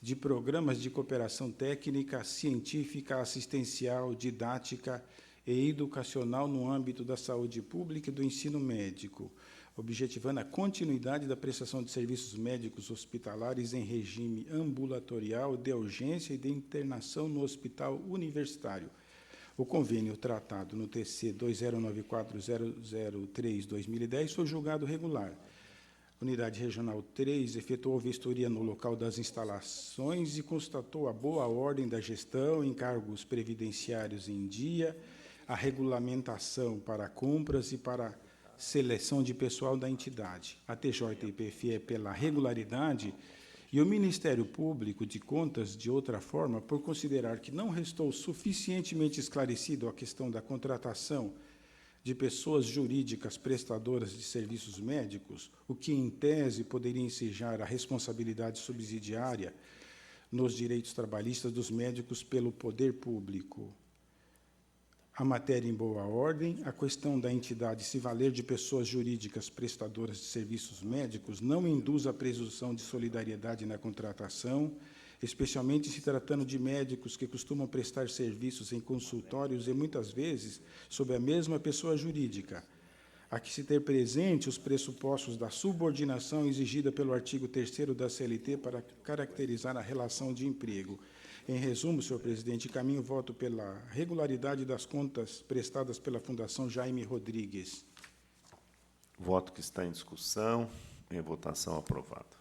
de programas de cooperação técnica, científica, assistencial, didática e educacional no âmbito da saúde pública e do ensino médico, objetivando a continuidade da prestação de serviços médicos hospitalares em regime ambulatorial, de urgência e de internação no hospital universitário. O convênio tratado no TC 2094-003-2010 foi julgado regular. Unidade Regional 3 efetuou vistoria no local das instalações e constatou a boa ordem da gestão, encargos previdenciários em dia, a regulamentação para compras e para seleção de pessoal da entidade. A TJ e PFE pela regularidade e o Ministério Público de Contas, de outra forma, por considerar que não restou suficientemente esclarecido a questão da contratação de pessoas jurídicas prestadoras de serviços médicos, o que, em tese, poderia ensejar a responsabilidade subsidiária nos direitos trabalhistas dos médicos pelo poder público. A matéria em boa ordem, a questão da entidade se valer de pessoas jurídicas prestadoras de serviços médicos não induz a presunção de solidariedade na contratação, especialmente se tratando de médicos que costumam prestar serviços em consultórios e, muitas vezes, sob a mesma pessoa jurídica. Há que se ter presente os pressupostos da subordinação exigida pelo artigo 3º da CLT para caracterizar a relação de emprego. Em resumo, senhor presidente, caminho voto pela regularidade das contas prestadas pela Fundação Jaime Rodrigues. Voto que está em discussão, em votação, aprovado.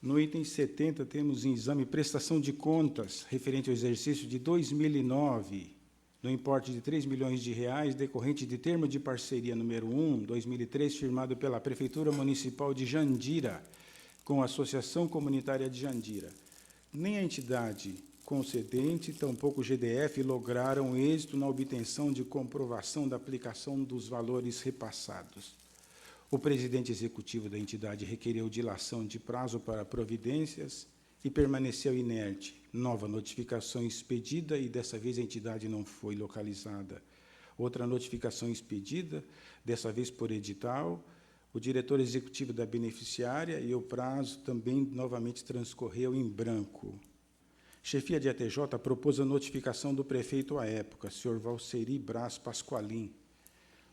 No item 70, temos em exame prestação de contas referente ao exercício de 2009, no importe de 3 milhões de reais, decorrente de termo de parceria número 1, 2003, firmado pela Prefeitura Municipal de Jandira, com a Associação Comunitária de Jandira. Nem a entidade concedente, tampouco o GDF, lograram êxito na obtenção de comprovação da aplicação dos valores repassados. O presidente executivo da entidade requereu dilação de prazo para providências e permaneceu inerte. Nova notificação expedida e, dessa vez, a entidade não foi localizada. Outra notificação expedida, dessa vez por edital, o diretor executivo da beneficiária e o prazo também novamente transcorreu em branco. Chefia de ATJ propôs a notificação do prefeito à época, senhor Valceri Braz Pasqualim,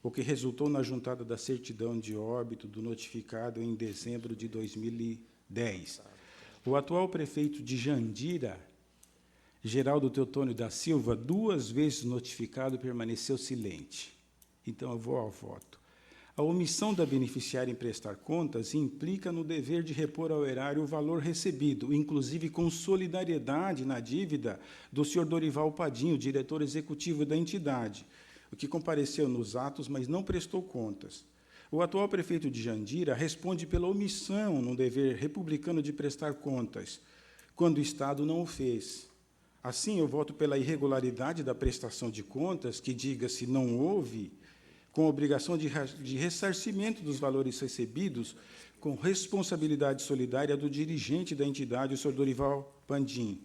o que resultou na juntada da certidão de óbito do notificado em dezembro de 2010. O atual prefeito de Jandira, Geraldo Teotônio da Silva, 2 vezes notificado, permaneceu silente. Então, eu vou ao voto. A omissão da beneficiária em prestar contas implica no dever de repor ao erário o valor recebido, inclusive com solidariedade na dívida do senhor Dorival Padinho, diretor executivo da entidade, o que compareceu nos atos, mas não prestou contas. O atual prefeito de Jandira responde pela omissão no dever republicano de prestar contas, quando o Estado não o fez. Assim, eu voto pela irregularidade da prestação de contas, que diga-se não houve, com obrigação de ressarcimento dos valores recebidos, com responsabilidade solidária do dirigente da entidade, o senhor Dorival Pandim.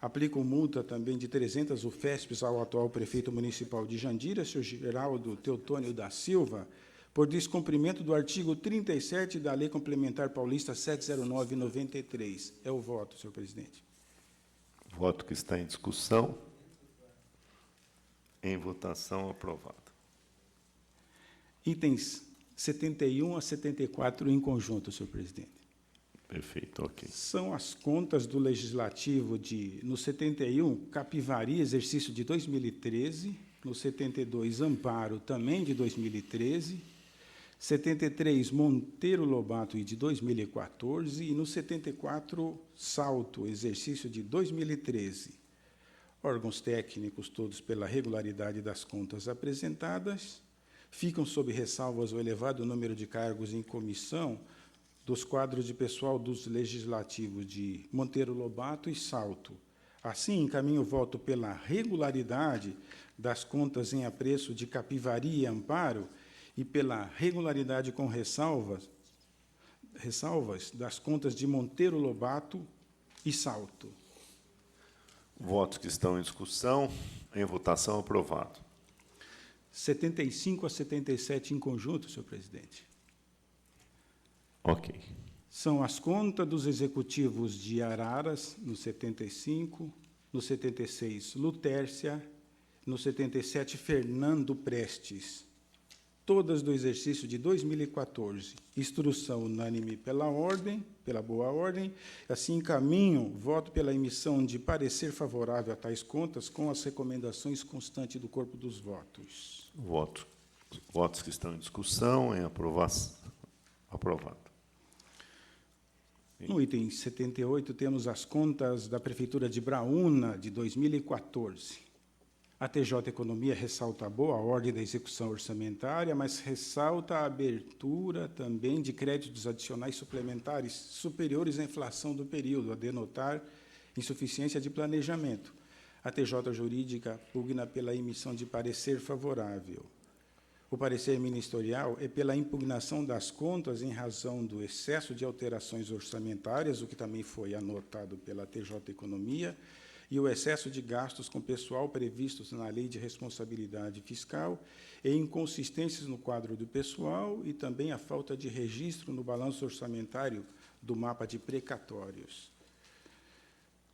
Aplico multa também de 300 UFESPs ao atual prefeito municipal de Jandira, senhor Geraldo Teotônio da Silva, por descumprimento do artigo 37 da Lei Complementar Paulista 709/93. É o voto, senhor presidente. Voto que está em discussão. Em votação, aprovado. Itens 71 a 74 em conjunto, senhor presidente. Perfeito, ok. São as contas do Legislativo no 71, Capivari, exercício de 2013, no 72, Amparo, também de 2013, 73, Monteiro Lobato, de 2014, e no 74, Salto, exercício de 2013. Órgãos técnicos, todos pela regularidade das contas apresentadas, ficam sob ressalvas o elevado número de cargos em comissão dos quadros de pessoal dos legislativos de Monteiro Lobato e Salto. Assim, encaminho o voto pela regularidade das contas em apreço de Capivari e Amparo e pela regularidade com ressalvas das contas de Monteiro Lobato e Salto. Votos que estão em discussão. Em votação, aprovado. 75 a 77 em conjunto, senhor presidente. Ok. São as contas dos executivos de Araras, no 75, no 76, Lutércia, no 77, Fernando Prestes, todas do exercício de 2014. Instrução unânime pela boa ordem. Assim, encaminho, voto pela emissão de parecer favorável a tais contas, com as recomendações constantes do corpo dos votos. Votos que estão em discussão, em aprovação. Aprovado. No item 78, temos as contas da Prefeitura de Braúna, de 2014. A TJ Economia ressalta a boa ordem da execução orçamentária, mas ressalta a abertura também de créditos adicionais suplementares superiores à inflação do período, a denotar insuficiência de planejamento. A TJ Jurídica pugna pela emissão de parecer favorável. O parecer ministerial é pela impugnação das contas em razão do excesso de alterações orçamentárias, o que também foi anotado pela TJ Economia, e o excesso de gastos com pessoal previstos na Lei de Responsabilidade Fiscal e inconsistências no quadro do pessoal e também a falta de registro no balanço orçamentário do mapa de precatórios.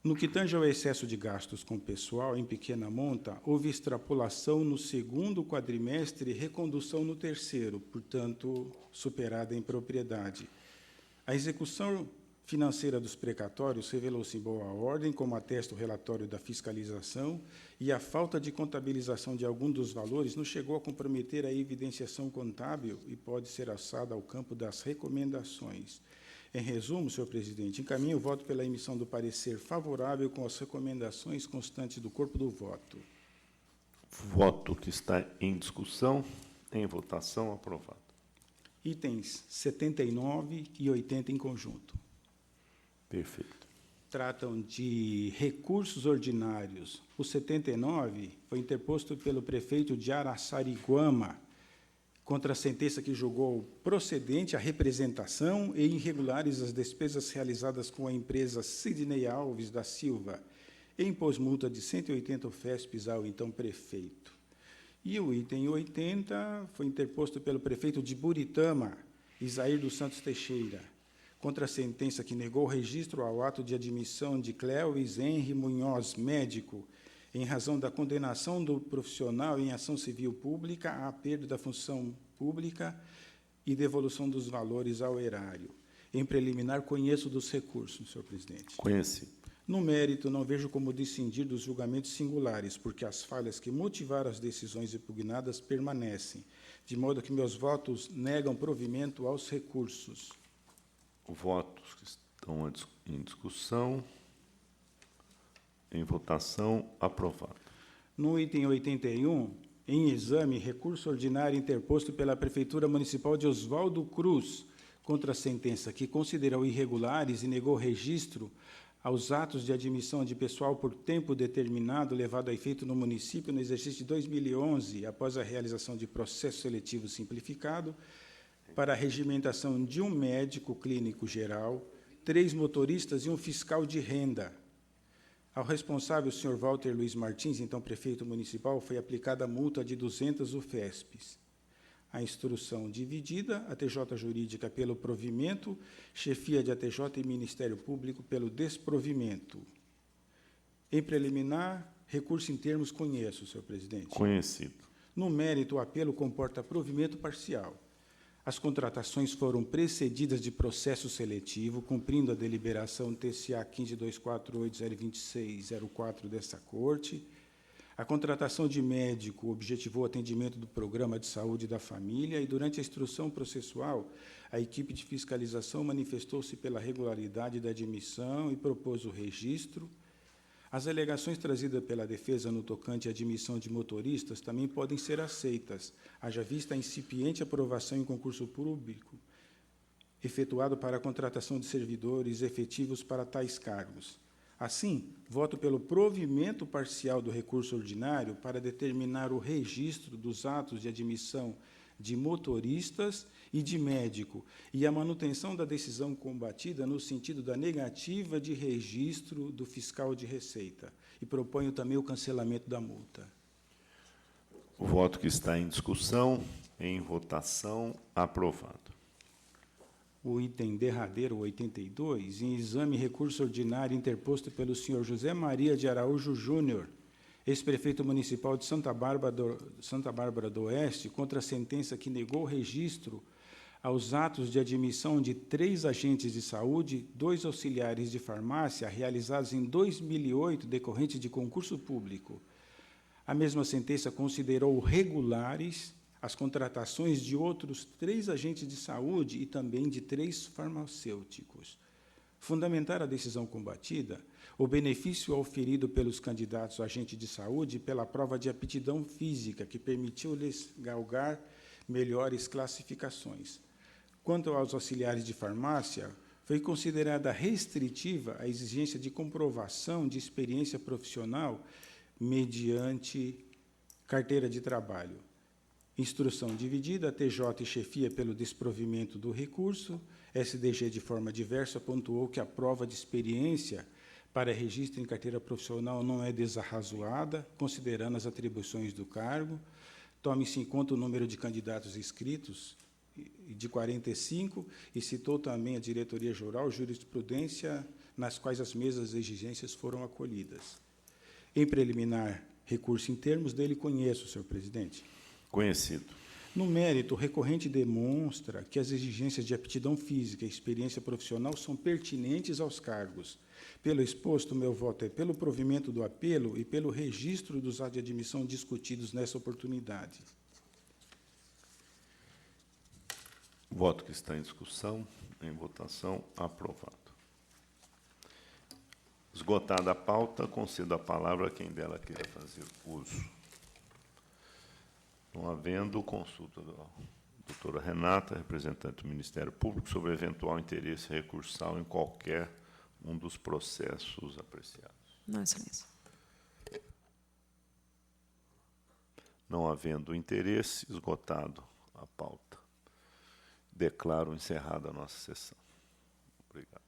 No que tange ao excesso de gastos com pessoal em pequena monta, houve extrapolação no segundo quadrimestre e recondução no terceiro, portanto, superada em propriedade. A execução financeira dos precatórios revelou-se em boa ordem, como atesta o relatório da fiscalização, e a falta de contabilização de algum dos valores não chegou a comprometer a evidenciação contábil e pode ser alçada ao campo das recomendações. Em resumo, senhor presidente, encaminho o voto pela emissão do parecer favorável com as recomendações constantes do corpo do voto. Voto que está em discussão, em votação, aprovado. Itens 79 e 80 em conjunto. Perfeito. Tratam de recursos ordinários. O 79 foi interposto pelo prefeito de Araçariguama, contra a sentença que julgou procedente a representação e irregulares as despesas realizadas com a empresa Sidney Alves da Silva, e impôs multa de 180 UFESPs ao então prefeito. E o item 80 foi interposto pelo prefeito de Buritama, Isair dos Santos Teixeira, contra a sentença que negou registro ao ato de admissão de Cléuis Henri Munhoz, médico, em razão da condenação do profissional em ação civil pública à perda da função pública e devolução dos valores ao erário. Em preliminar, conheço dos recursos, senhor presidente. Conheci. No mérito, não vejo como discindir dos julgamentos singulares, porque as falhas que motivaram as decisões impugnadas permanecem, de modo que meus votos negam provimento aos recursos. Votos que estão em discussão. Em votação, aprovado. No item 81, em exame, recurso ordinário interposto pela Prefeitura Municipal de Oswaldo Cruz contra a sentença que considerou irregulares e negou registro aos atos de admissão de pessoal por tempo determinado levado a efeito no município no exercício de 2011, após a realização de processo seletivo simplificado, para a regimentação de um médico clínico geral, 3 motoristas e um fiscal de renda. Ao responsável, o senhor Walter Luiz Martins, então prefeito municipal, foi aplicada a multa de 200 UFESPs. A instrução dividida, a TJ jurídica pelo provimento, chefia de ATJ e Ministério Público pelo desprovimento. Em preliminar, recurso em termos conheço, senhor presidente. Conhecido. No mérito, o apelo comporta provimento parcial. As contratações foram precedidas de processo seletivo, cumprindo a deliberação TCA 15.248.026.04 desta Corte. A contratação de médico objetivou o atendimento do Programa de Saúde da Família e, durante a instrução processual, a equipe de fiscalização manifestou-se pela regularidade da admissão e propôs o registro. As alegações trazidas pela defesa no tocante à admissão de motoristas também podem ser aceitas, haja vista a incipiente aprovação em concurso público efetuado para a contratação de servidores efetivos para tais cargos. Assim, voto pelo provimento parcial do recurso ordinário para determinar o registro dos atos de admissão de motoristas e de médico, e a manutenção da decisão combatida no sentido da negativa de registro do fiscal de Receita. E proponho também o cancelamento da multa. O voto que está em discussão, em votação, aprovado. O item derradeiro, 82, em exame recurso ordinário interposto pelo senhor José Maria de Araújo Júnior, ex-prefeito municipal de Santa Bárbara do Oeste, contra a sentença que negou registro aos atos de admissão de 3 agentes de saúde, 2 auxiliares de farmácia, realizados em 2008, decorrente de concurso público. A mesma sentença considerou regulares as contratações de outros 3 agentes de saúde e também de 3 farmacêuticos. Fundamentar a decisão combatida, o benefício auferido pelos candidatos a agente de saúde pela prova de aptidão física, que permitiu-lhes galgar melhores classificações. Quanto aos auxiliares de farmácia, foi considerada restritiva a exigência de comprovação de experiência profissional mediante carteira de trabalho. Instrução dividida, TJ e chefia pelo desprovimento do recurso. SDG, de forma diversa, pontuou que a prova de experiência para registro em carteira profissional não é desarrazoada, considerando as atribuições do cargo. Tome-se em conta o número de candidatos inscritos, de 45, e citou também a diretoria geral, jurisprudência, nas quais as mesmas exigências foram acolhidas. Em preliminar, recurso em termos dele, conheço, senhor presidente. Conhecido. No mérito, o recorrente demonstra que as exigências de aptidão física e experiência profissional são pertinentes aos cargos. Pelo exposto, meu voto é pelo provimento do apelo e pelo registro dos atos de admissão discutidos nessa oportunidade. O voto que está em discussão, em votação, aprovado. Esgotada a pauta, concedo a palavra a quem dela queira fazer uso. Não havendo, consulta da doutora Renata, representante do Ministério Público, sobre eventual interesse recursal em qualquer um dos processos apreciados. Não, excelência. Não havendo interesse, esgotado a pauta. Declaro encerrada a nossa sessão. Obrigado.